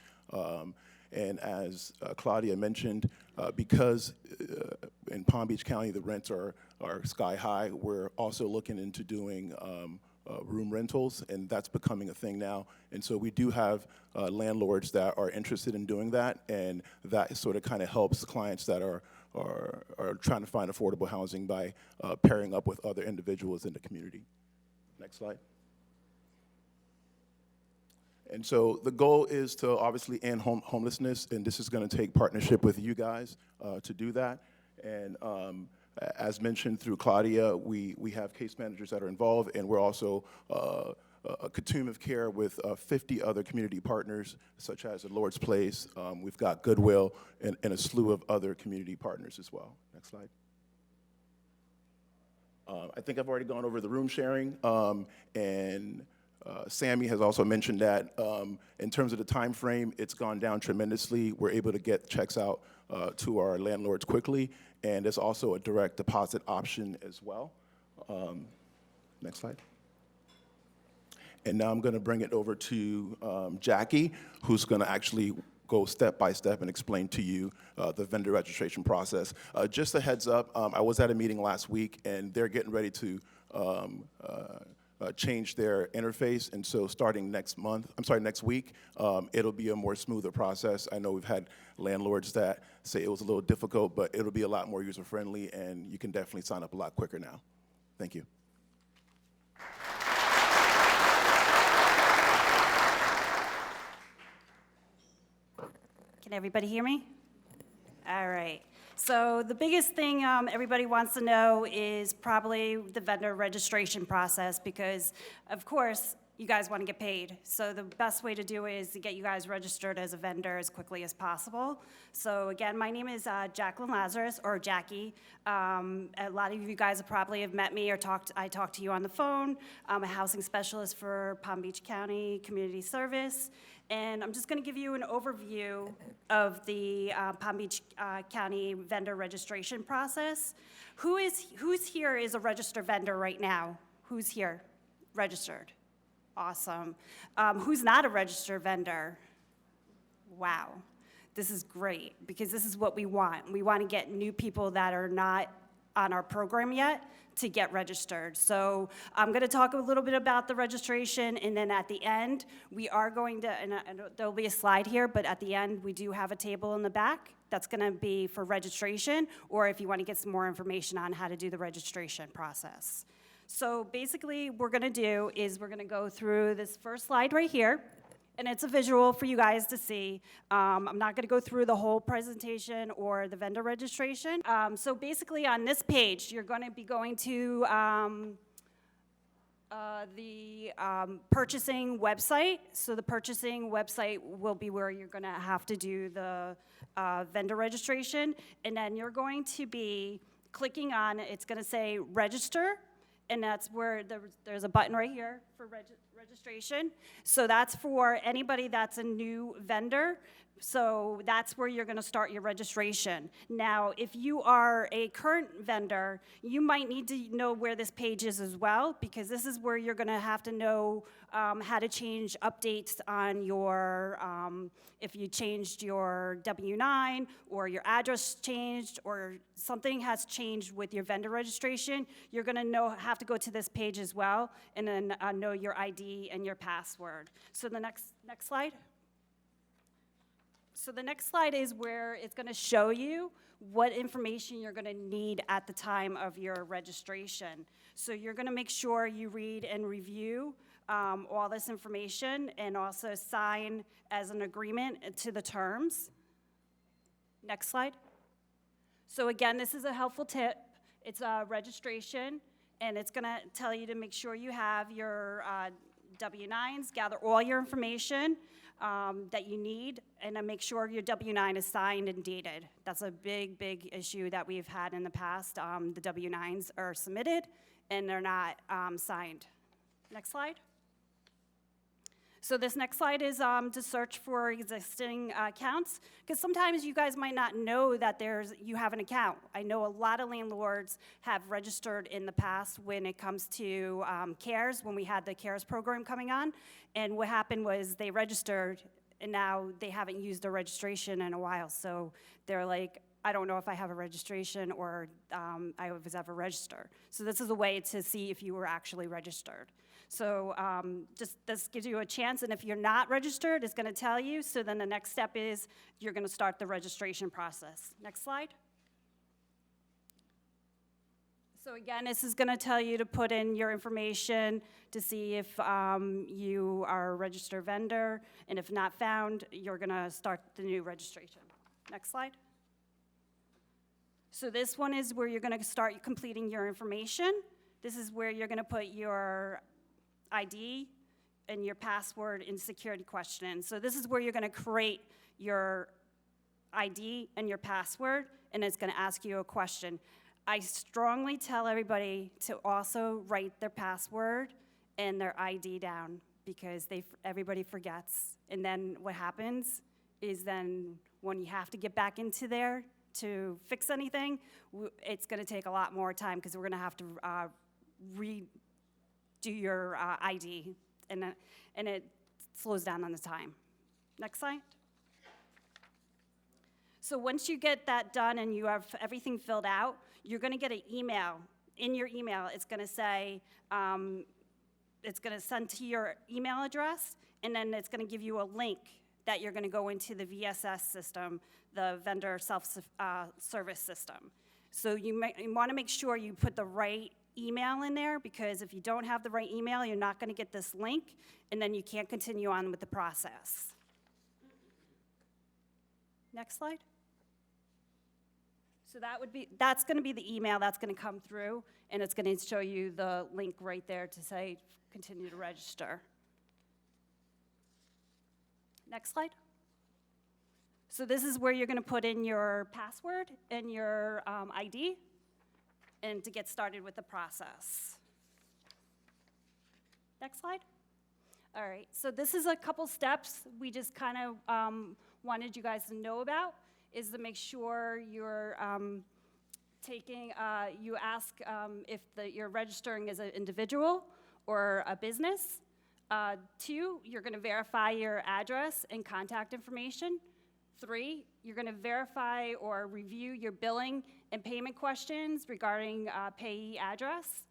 And as Claudia mentioned, because in Palm Beach County the rents are sky high, we're also looking into doing room rentals, and that's becoming a thing now. And so we do have landlords that are interested in doing that, and that sort of kind of helps clients that are trying to find affordable housing by pairing up with other individuals in the community. Next slide. And so the goal is to obviously end homelessness, and this is going to take partnership with you guys to do that. And as mentioned through Claudia, we have case managers that are involved, and we're also a continuum of care with 50 other community partners, such as the Lord's Place. We've got Goodwill and a slew of other community partners as well. Next slide. I think I've already gone over the room sharing, and Sammy has also mentioned that in terms of the time frame, it's gone down tremendously. We're able to get checks out to our landlords quickly, and there's also a direct deposit option as well. Next slide. And now I'm going to bring it over to Jackie, who's going to actually go step by step and explain to you the vendor registration process. Just a heads up, I was at a meeting last week, and they're getting ready to change their interface, and so starting next week, it'll be a more smoother process. I know we've had landlords that say it was a little difficult, but it'll be a lot more user-friendly, and you can definitely sign up a lot quicker now. Thank you. Everybody hear me? All right. So the biggest thing everybody wants to know is probably the vendor registration process because, of course, you guys want to get paid. So the best way to do it is to get you guys registered as a vendor as quickly as possible. So again, my name is Jacqueline Lazarus, or Jackie. A lot of you guys probably have met me or I talked to you on the phone. I'm a housing specialist for Palm Beach County Community Service. And I'm just going to give you an overview of the Palm Beach County vendor registration process. Who's here is a registered vendor right now? Who's here? Registered. Awesome. Who's not a registered vendor? Wow. This is great because this is what we want. We want to get new people that are not on our program yet to get registered. So I'm going to talk a little bit about the registration, and then at the end, we are going to, and there'll be a slide here, but at the end, we do have a table in the back that's going to be for registration, or if you want to get some more information on how to do the registration process. So basically, what we're going to do is we're going to go through this first slide right here, and it's a visual for you guys to see. I'm not going to go through the whole presentation or the vendor registration. So basically, on this page, you're going to be going to the purchasing website. So the purchasing website will be where you're going to have to do the vendor registration, and then you're going to be clicking on, it's going to say register. And that's where there's a button right here for registration. So that's for anybody that's a new vendor. So that's where you're going to start your registration. Now, if you are a current vendor, you might need to know where this page is as well, because this is where you're going to have to know how to change updates on your, if you changed your W-9 or your address changed or something has changed with your vendor registration, you're going to have to go to this page as well and then know your ID and your password. So the next slide. So the next slide is where it's going to show you what information you're going to need at the time of your registration. So you're going to make sure you read and review all this information and also sign as an agreement to the terms. Next slide. So again, this is a helpful tip. It's a registration, and it's going to tell you to make sure you have your W-9s, gather all your information that you need, and then make sure your W-9 is signed and dated. That's a big, big issue that we've had in the past. The W-9s are submitted, and they're not signed. Next slide. So this next slide is to search for existing accounts, because sometimes you guys might not know that you have an account. I know a lot of landlords have registered in the past when it comes to CARES, when we had the CARES program coming on, and what happened was they registered, and now they haven't used their registration in a while, so they're like, I don't know if I have a registration or I was ever registered. So this is a way to see if you were actually registered. So just this gives you a chance, and if you're not registered, it's going to tell you. So then the next step is you're going to start the registration process. Next slide. So again, this is going to tell you to put in your information to see if you are a registered vendor, and if not found, you're going to start the new registration. Next slide. So this one is where you're going to start completing your information. This is where you're going to put your ID and your password in security questions. So this is where you're going to create your ID and your password, and it's going to ask you a question. I strongly tell everybody to also write their password and their ID down, because everybody forgets. And then what happens is then when you have to get back into there to fix anything, it's going to take a lot more time, because we're going to have to redo your ID, and it slows down on the time. Next slide. So once you get that done and you have everything filled out, you're going to get an email. In your email, it's going to say, it's going to send to your email address, and then it's going to give you a link that you're going to go into the VSS system, the vendor self-service system. So you want to make sure you put the right email in there, because if you don't have the right email, you're not going to get this link, and then you can't continue on with the process. Next slide. So that's going to be the email that's going to come through, and it's going to show you the link right there to say continue to register. Next slide. So this is where you're going to put in your password and your ID, and to get started with the process. Next slide. All right, so this is a couple steps we just kind of wanted you guys to know about, is to make sure you're you ask if you're registering as an individual or a business. 2, you're going to verify your address and contact information. 3, you're going to verify or review your billing and payment questions regarding payee address.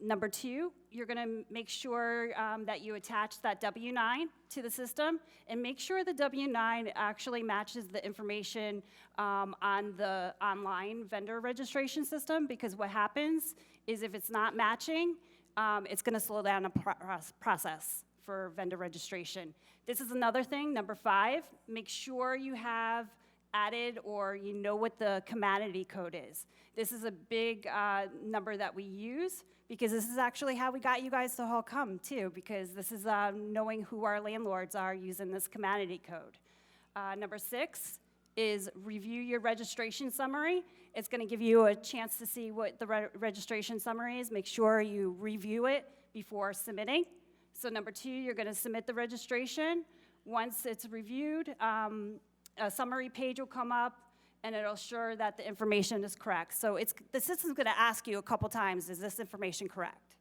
Number 2, you're going to make sure that you attach that W-9 to the system, and make sure the W-9 actually matches the information on the online vendor registration system, because what happens is if it's not matching, it's going to slow down the process for vendor registration. This is another thing, number 5, make sure you have added or you know what the commodity code is. This is a big number that we use, because this is actually how we got you guys to all come too, because this is knowing who our landlords are using this commodity code. Number 6 is review your registration summary. It's going to give you a chance to see what the registration summary is. Make sure you review it before submitting. So number 2, you're going to submit the registration. Once it's reviewed, a summary page will come up, and it'll assure that the information is correct. So the system's going to ask you a couple times, is this information correct?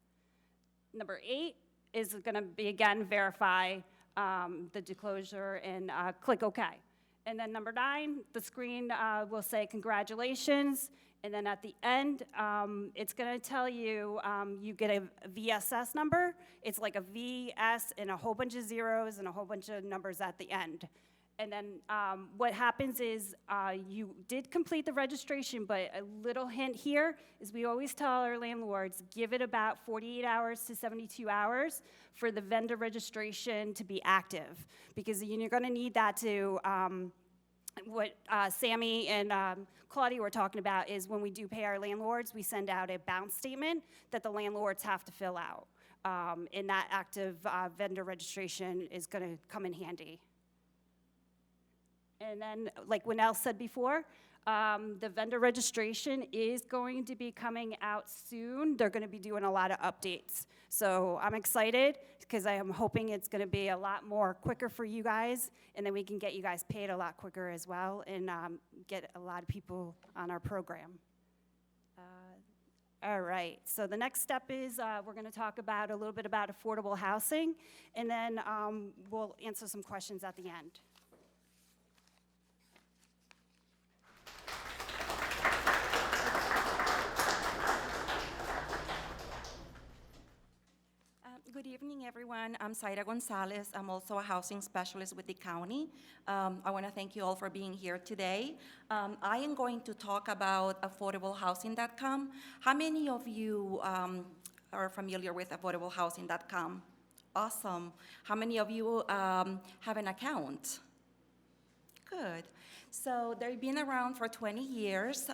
Number 8 is going to be, again, verify the disclosure and click OK. And then number 9, the screen will say congratulations, and then at the end, it's going to tell you you get a VSS number. It's like a VS and a whole bunch of zeros and a whole bunch of numbers at the end. And then what happens is you did complete the registration, but a little hint here is we always tell our landlords, give it about 48 hours to 72 hours for the vendor registration to be active, because you're going to need that to, what Sammy and Claudia were talking about is when we do pay our landlords, we send out a bounce statement that the landlords have to fill out. And that active vendor registration is going to come in handy. And then, like Winnell said before, the vendor registration is going to be coming out soon. They're going to be doing a lot of updates. So I'm excited, because I am hoping it's going to be a lot more quicker for you guys, and then we can get you guys paid a lot quicker as well, and get a lot of people on our program. All right, so the next step is we're going to talk about a little bit about affordable housing, and then we'll answer some questions at the end. Good evening, everyone. I'm Zaira Gonzalez. I'm also a housing specialist with the county. I want to thank you all for being here today. I am going to talk about affordablehousing.com. How many of you are familiar with affordablehousing.com? Awesome. How many of you have an account? Good. So they've been around for 20 years.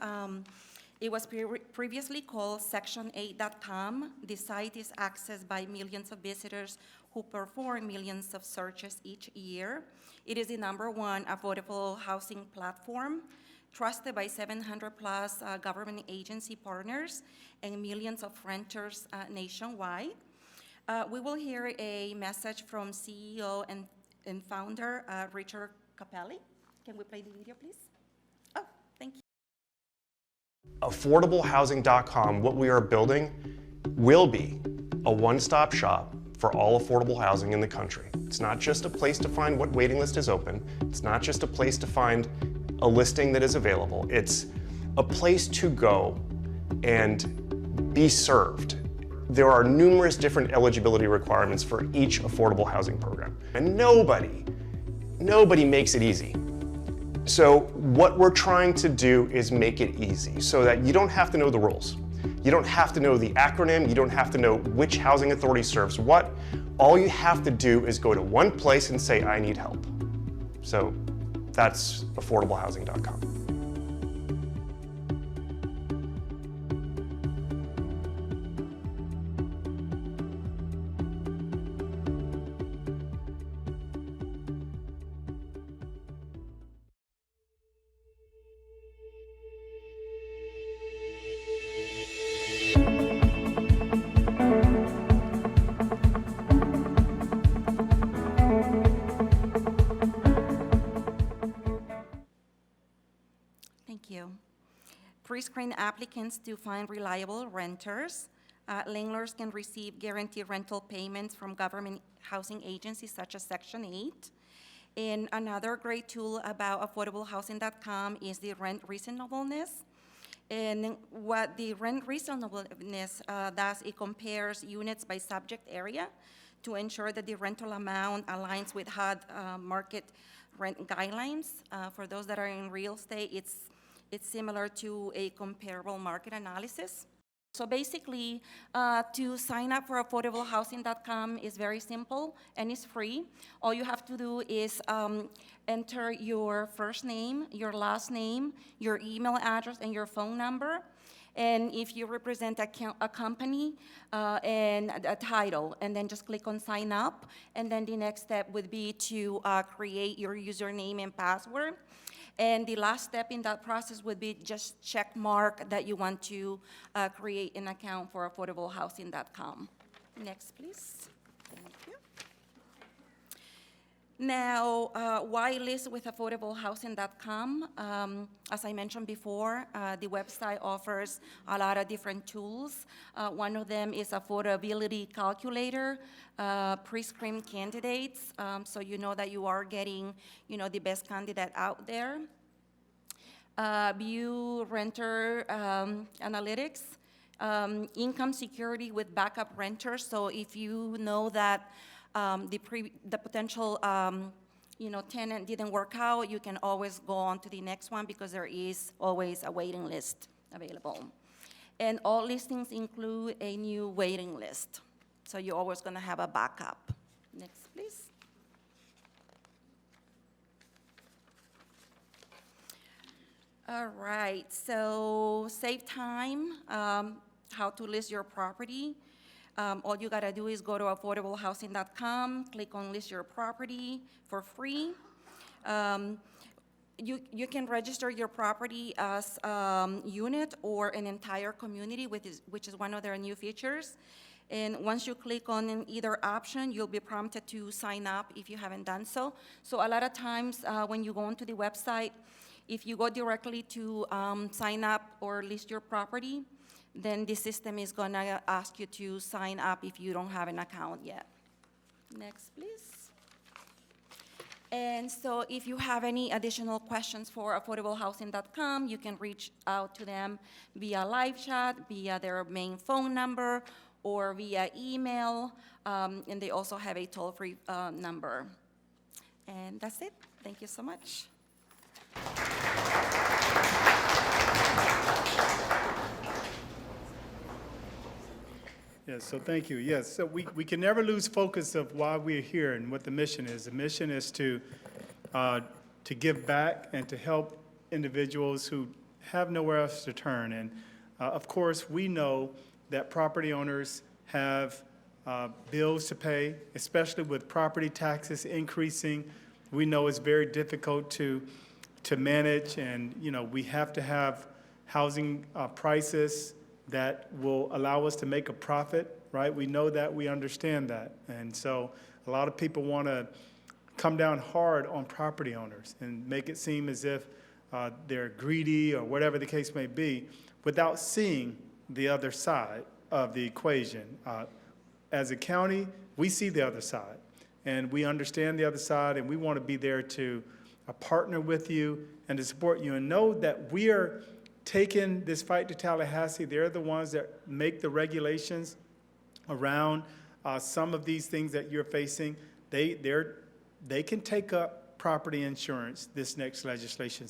It was previously called Section8.com. The site is accessed by millions of visitors who perform millions of searches each year. It is the #1 affordable housing platform, trusted by 700-plus government agency partners and millions of renters nationwide. We will hear a message from CEO and founder Richard Capelli. Can we play the video, please? Oh, thank you. Affordablehousing.com, what we are building, will be a one-stop shop for all affordable housing in the country. It's not just a place to find what waiting list is open. It's not just a place to find a listing that is available. It's a place to go and be served. There are numerous different eligibility requirements for each affordable housing program, and nobody makes it easy. So what we're trying to do is make it easy so that you don't have to know the rules. You don't have to know the acronym. You don't have to know which housing authority serves what. All you have to do is go to one place and say, I need help. So That's affordablehousing.com. Thank you. Pre-screen applicants to find reliable renters. Landlords can receive guaranteed rental payments from government housing agencies such as Section 8. And another great tool about affordablehousing.com is the rent reasonableness. And what the rent reasonableness does, it compares units by subject area to ensure that the rental amount aligns with HUD market rent guidelines. For those that are in real estate, it's similar to a comparable market analysis. So basically, to sign up for affordablehousing.com is very simple and it's free. All you have to do is enter your first name, your last name, your email address, and your phone number. And if you represent a company and a title, and then just click on sign up. And then the next step would be to create your username and password. And the last step in that process would be just check mark that you want to create an account for affordablehousing.com. Next, please. Thank you. Now, why list with affordablehousing.com? As I mentioned before, the website offers a lot of different tools. One of them is affordability calculator, pre-screen candidates, so you know that you are getting, the best candidate out there. View renter analytics, income security with backup renters. So if you know that the potential tenant didn't work out, you can always go on to the next one because there is always a waiting list available. And all listings include a new waiting list. So you're always going to have a backup. Next, please. All right, so save time, how to list your property. All you gotta do is go to affordablehousing.com, click on list your property for free. You can register your property as unit or an entire community, which is one of their new features. And once you click on either option, you'll be prompted to sign up if you haven't done so. So a lot of times when you go onto the website, if you go directly to sign up or list your property, then the system is gonna ask you to sign up if you don't have an account yet. Next, please. And so if you have any additional questions for affordablehousing.com, you can reach out to them via live chat, via their main phone number, or via email, and they also have a toll-free number. And that's it. Thank you so much. Yes, so thank you. Yes, so we can never lose focus of why we're here and what the mission is. The mission is to give back and to help individuals who have nowhere else to turn. And of course, we know that property owners have bills to pay, especially with property taxes increasing. We know it's very difficult to manage, and we have to have housing prices that will allow us to make a profit, right? We know that, we understand that. And so a lot of people want to come down hard on property owners and make it seem as if they're greedy or whatever the case may be, without seeing the other side of the equation. As a county, we see the other side, and we understand the other side, and we want to be there to partner with you and to support you, and know that we are taking this fight to Tallahassee. They're the ones that make the regulations around some of these things that you're facing. They can take up property insurance this next legislative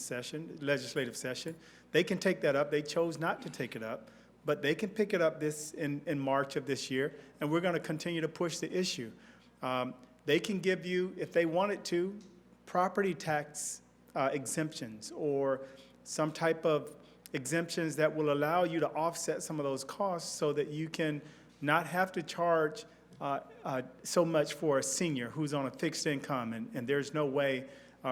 session. They can take that up. They chose not to take it up, but they can pick it up in March of this year, and we're going to continue to push the issue. They can give you, if they wanted to, property tax exemptions or some type of exemptions that will allow you to offset some of those costs so that you can not have to charge so much for a senior who's on a fixed income, and there's no way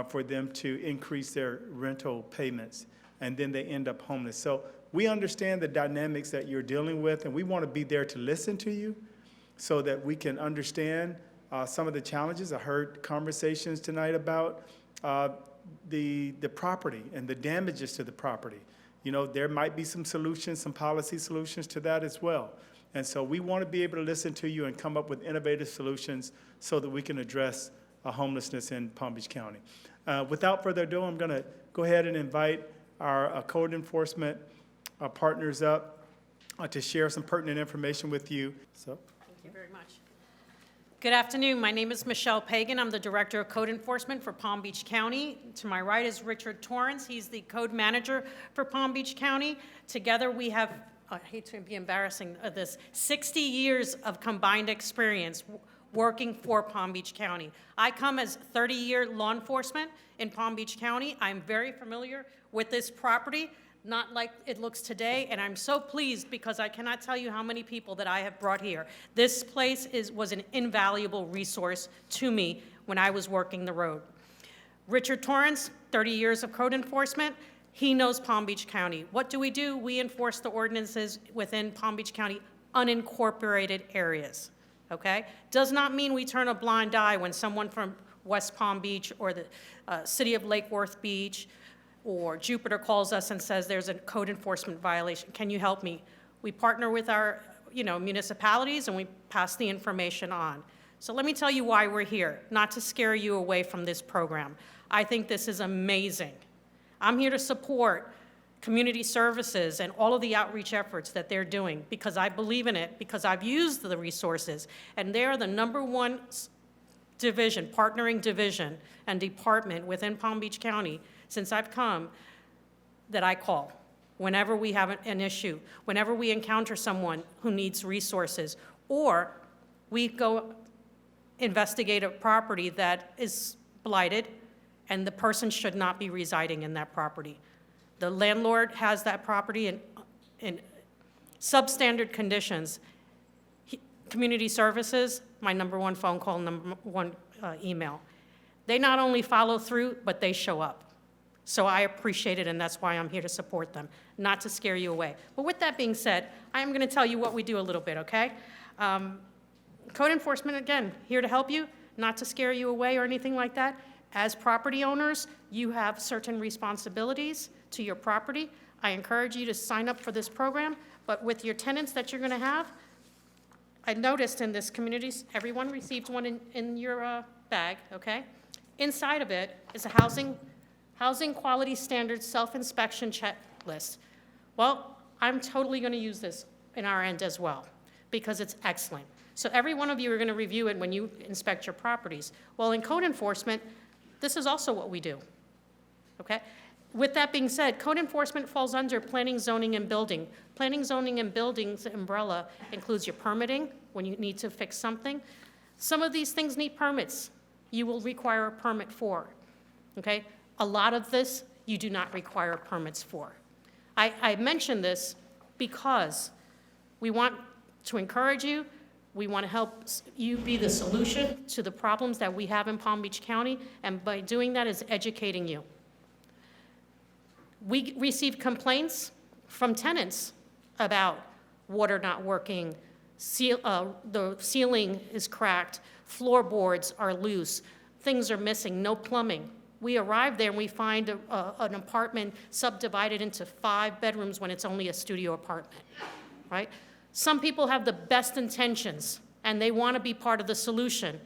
for them to increase their rental payments, and then they end up homeless. So we understand the dynamics that you're dealing with, and we want to be there to listen to you so that we can understand some of the challenges. I heard conversations tonight about the property and the damages to the property. You know, there might be some solutions, some policy solutions to that as well. And so we want to be able to listen to you and come up with innovative solutions so that we can address homelessness in Palm Beach County. Without further ado, I'm going to go ahead and invite our code enforcement partners up to share some pertinent information with you. So. Thank you very much. Good afternoon. My name is Michelle Pagan. I'm the Director of Code Enforcement for Palm Beach County. To my right is Richard Torrance. He's the Code Manager for Palm Beach County. Together we have, I hate to be embarrassing this, 60 years of combined experience working for Palm Beach County. I come as 30-year law enforcement in Palm Beach County. I'm very familiar with this property, not like it looks today, and I'm so pleased because I cannot tell you how many people that I have brought here. This place was an invaluable resource to me when I was working the road. Richard Torrance, 30 years of code enforcement. He knows Palm Beach County. What do? We enforce the ordinances within Palm Beach County unincorporated areas, okay? Does not mean we turn a blind eye when someone from West Palm Beach or the city of Lake Worth Beach or Jupiter calls us and says there's a code enforcement violation. Can you help me? We partner with our municipalities and we pass the information on. So let me tell you why we're here, not to scare you away from this program. I think this is amazing. I'm here to support community services and all of the outreach efforts that they're doing because I believe in it, because I've used the resources, and they're the #1 division, partnering division and department within Palm Beach County since I've come that I call whenever we have an issue, whenever we encounter someone who needs resources, or we go investigate a property that is blighted and the person should not be residing in that property. The landlord has that property in substandard conditions. Community services, my #1 phone call, #1 email. They not only follow through, but they show up. So I appreciate it, and that's why I'm here to support them, not to scare you away. But with that being said, I am going to tell you what we do a little bit, okay? Code enforcement, again, here to help you, not to scare you away or anything like that. As property owners, you have certain responsibilities to your property. I encourage you to sign up for this program, but with your tenants that you're going to have, I noticed in this community, everyone received one in your bag, okay? Inside of it is a housing quality standards self-inspection checklist. Well, I'm totally going to use this in our end as well because it's excellent. So every one of you are going to review it when you inspect your properties. Well, in code enforcement, this is also what we do, okay? With that being said, code enforcement falls under planning, zoning, and building. Planning, zoning, and building's umbrella includes your permitting when you need to fix something. Some of these things need permits. You will require a permit for, okay? A lot of this you do not require permits for. I mention this because we want to encourage you. We want to help you be the solution to the problems that we have in Palm Beach County, and by doing that is educating you. We receive complaints from tenants about water not working, the ceiling is cracked, floorboards are loose, things are missing, no plumbing. We arrive there and we find an apartment subdivided into 5 bedrooms when it's only a studio apartment, right? Some people have the best intentions and they want to be part of the solution,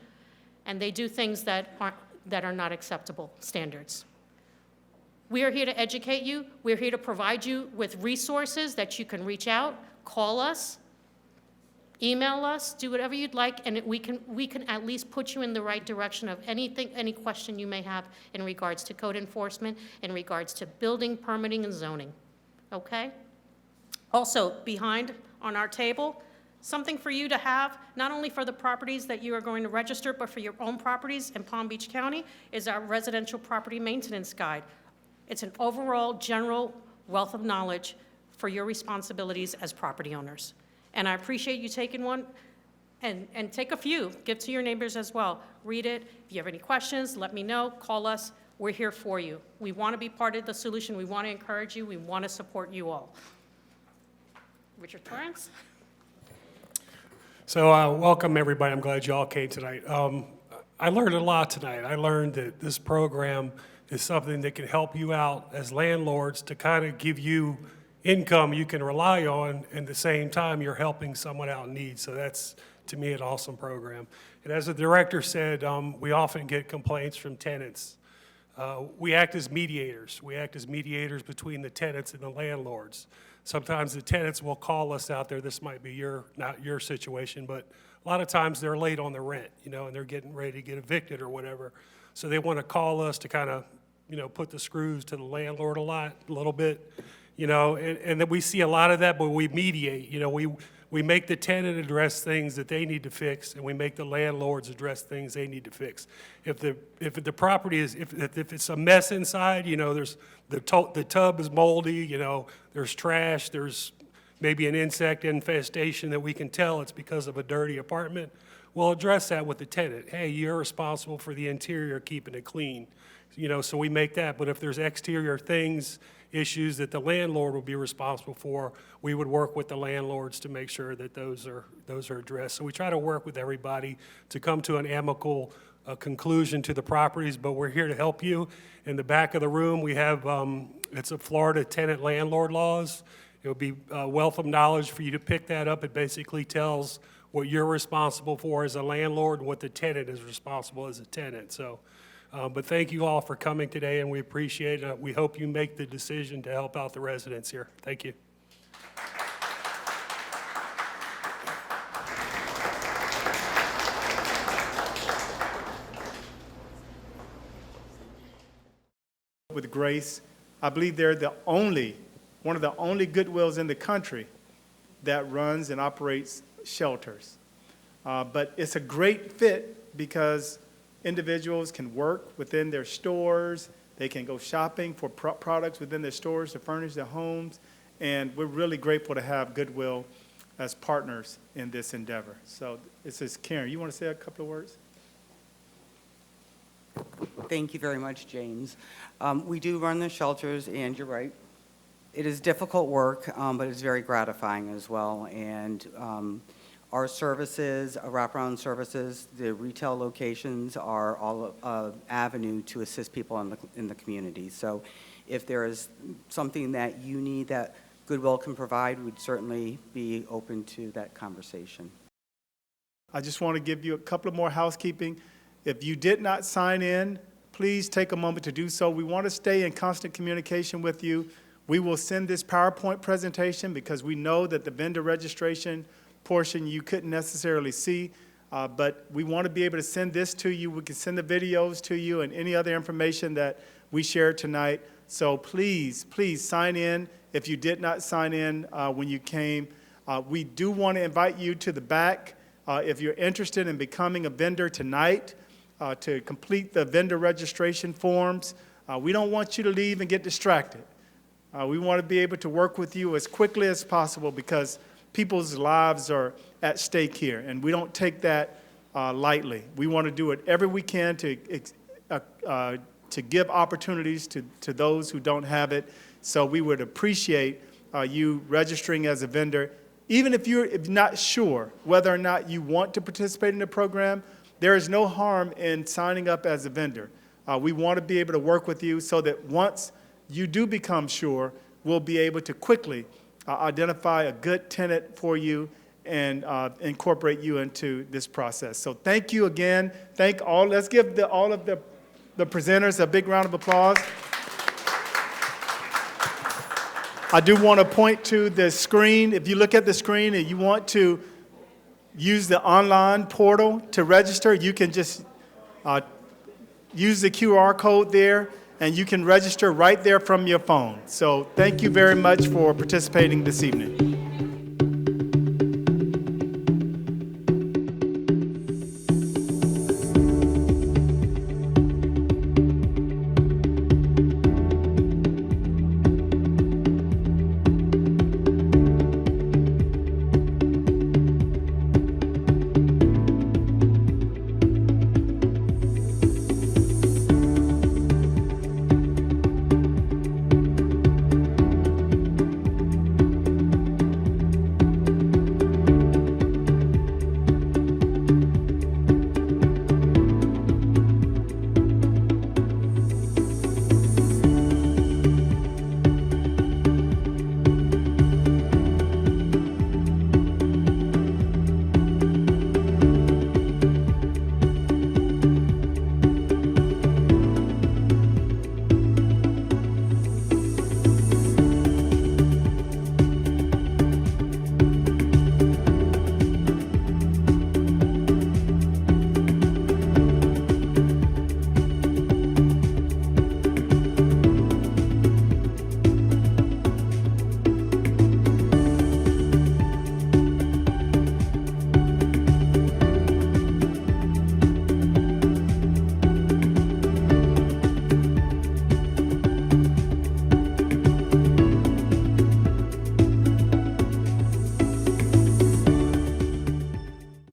and they do things that are not acceptable standards. We are here to educate you. We're here to provide you with resources that you can reach out, call us, email us, do whatever you'd like, and we can at least put you in the right direction of anything, any question you may have in regards to code enforcement, in regards to building, permitting, and zoning, okay? Also, behind on our table, Something for you to have, not only for the properties that you are going to register, but for your own properties in Palm Beach County, is our residential property maintenance guide. It's an overall general wealth of knowledge for your responsibilities as property owners. And I appreciate you taking one, and take a few, give to your neighbors as well. Read it. If you have any questions, let me know, call us. We're here for you. We want to be part of the solution. We want to encourage you. We want to support you all. Richard Torrance. So welcome everybody. I'm glad you all came tonight. I learned a lot tonight. I learned that this program is something that can help you out as landlords to kind of give you income you can rely on, and at the same time you're helping someone out in need. So that's, to me, an awesome program. And as the director said, we often get complaints from tenants. We act as mediators. We act as mediators between the tenants and the landlords. Sometimes the tenants will call us out there. This might be not your situation, but a lot of times they're late on the rent, and they're getting ready to get evicted or whatever. So they want to call us to kind of, put the screws to the landlord a little bit, and then we see a lot of that, but we mediate. We make the tenant address things that they need to fix, and we make the landlords address things they need to fix. If the property is, if it's a mess inside, there's the tub is moldy, there's trash, there's maybe an insect infestation that we can tell it's because of a dirty apartment, we'll address that with the tenant. Hey, you're responsible for the interior, keeping it clean. So we make that. But if there's exterior issues that the landlord will be responsible for, we would work with the landlords to make sure that those are addressed. So we try to work with everybody to come to an amicable conclusion to the properties, but we're here to help you. In the back of the room, we have, it's a Florida tenant landlord laws. It would be a wealth of knowledge for you to pick that up. It basically tells what you're responsible for as a landlord and what the tenant is responsible as a tenant. So. But thank you all for coming today, and we appreciate it. We hope you make the decision to help out the residents here. Thank you. With grace, I believe they're one of the only Goodwills in the country that runs and operates shelters. But it's a great fit because individuals can work within their stores. They can go shopping for products within their stores to furnish their homes. And we're really grateful to have Goodwill as partners in this endeavor. So this is Karen. You want to say a couple of words? Thank you very much, James. We do run the shelters, and you're right. It is difficult work, but it's very gratifying as well. And our services, wraparound services, the retail locations are all avenue to assist people in the community. So if there is something that you need that Goodwill can provide, we'd certainly be open to that conversation. I just want to give you a couple of more housekeeping. If you did not sign in, please take a moment to do so. We want to stay in constant communication with you. We will send this PowerPoint presentation because we know that the vendor registration portion you couldn't necessarily see, but we want to be able to send this to you. We can send the videos to you and any other information that we shared tonight. So please sign in if you did not sign in when you came. We do want to invite you to the back if you're interested in becoming a vendor tonight to complete the vendor registration forms. We don't want you to leave and get distracted. We want to be able to work with you as quickly as possible because people's lives are at stake here, and we don't take that lightly. We want to do whatever we can to give opportunities to those who don't have it. So we would appreciate you registering as a vendor. Even if you're not sure whether or not you want to participate in the program, there is no harm in signing up as a vendor. We want to be able to work with you so that once you do become sure, we'll be able to quickly identify a good tenant for you and incorporate you into this process. So thank you again. Let's give all of the presenters a big round of applause. I do want to point to the screen. If you look at the screen and you want to use the online portal to register, you can just use the QR code there, and you can register right there from your phone. So thank you very much for participating this evening.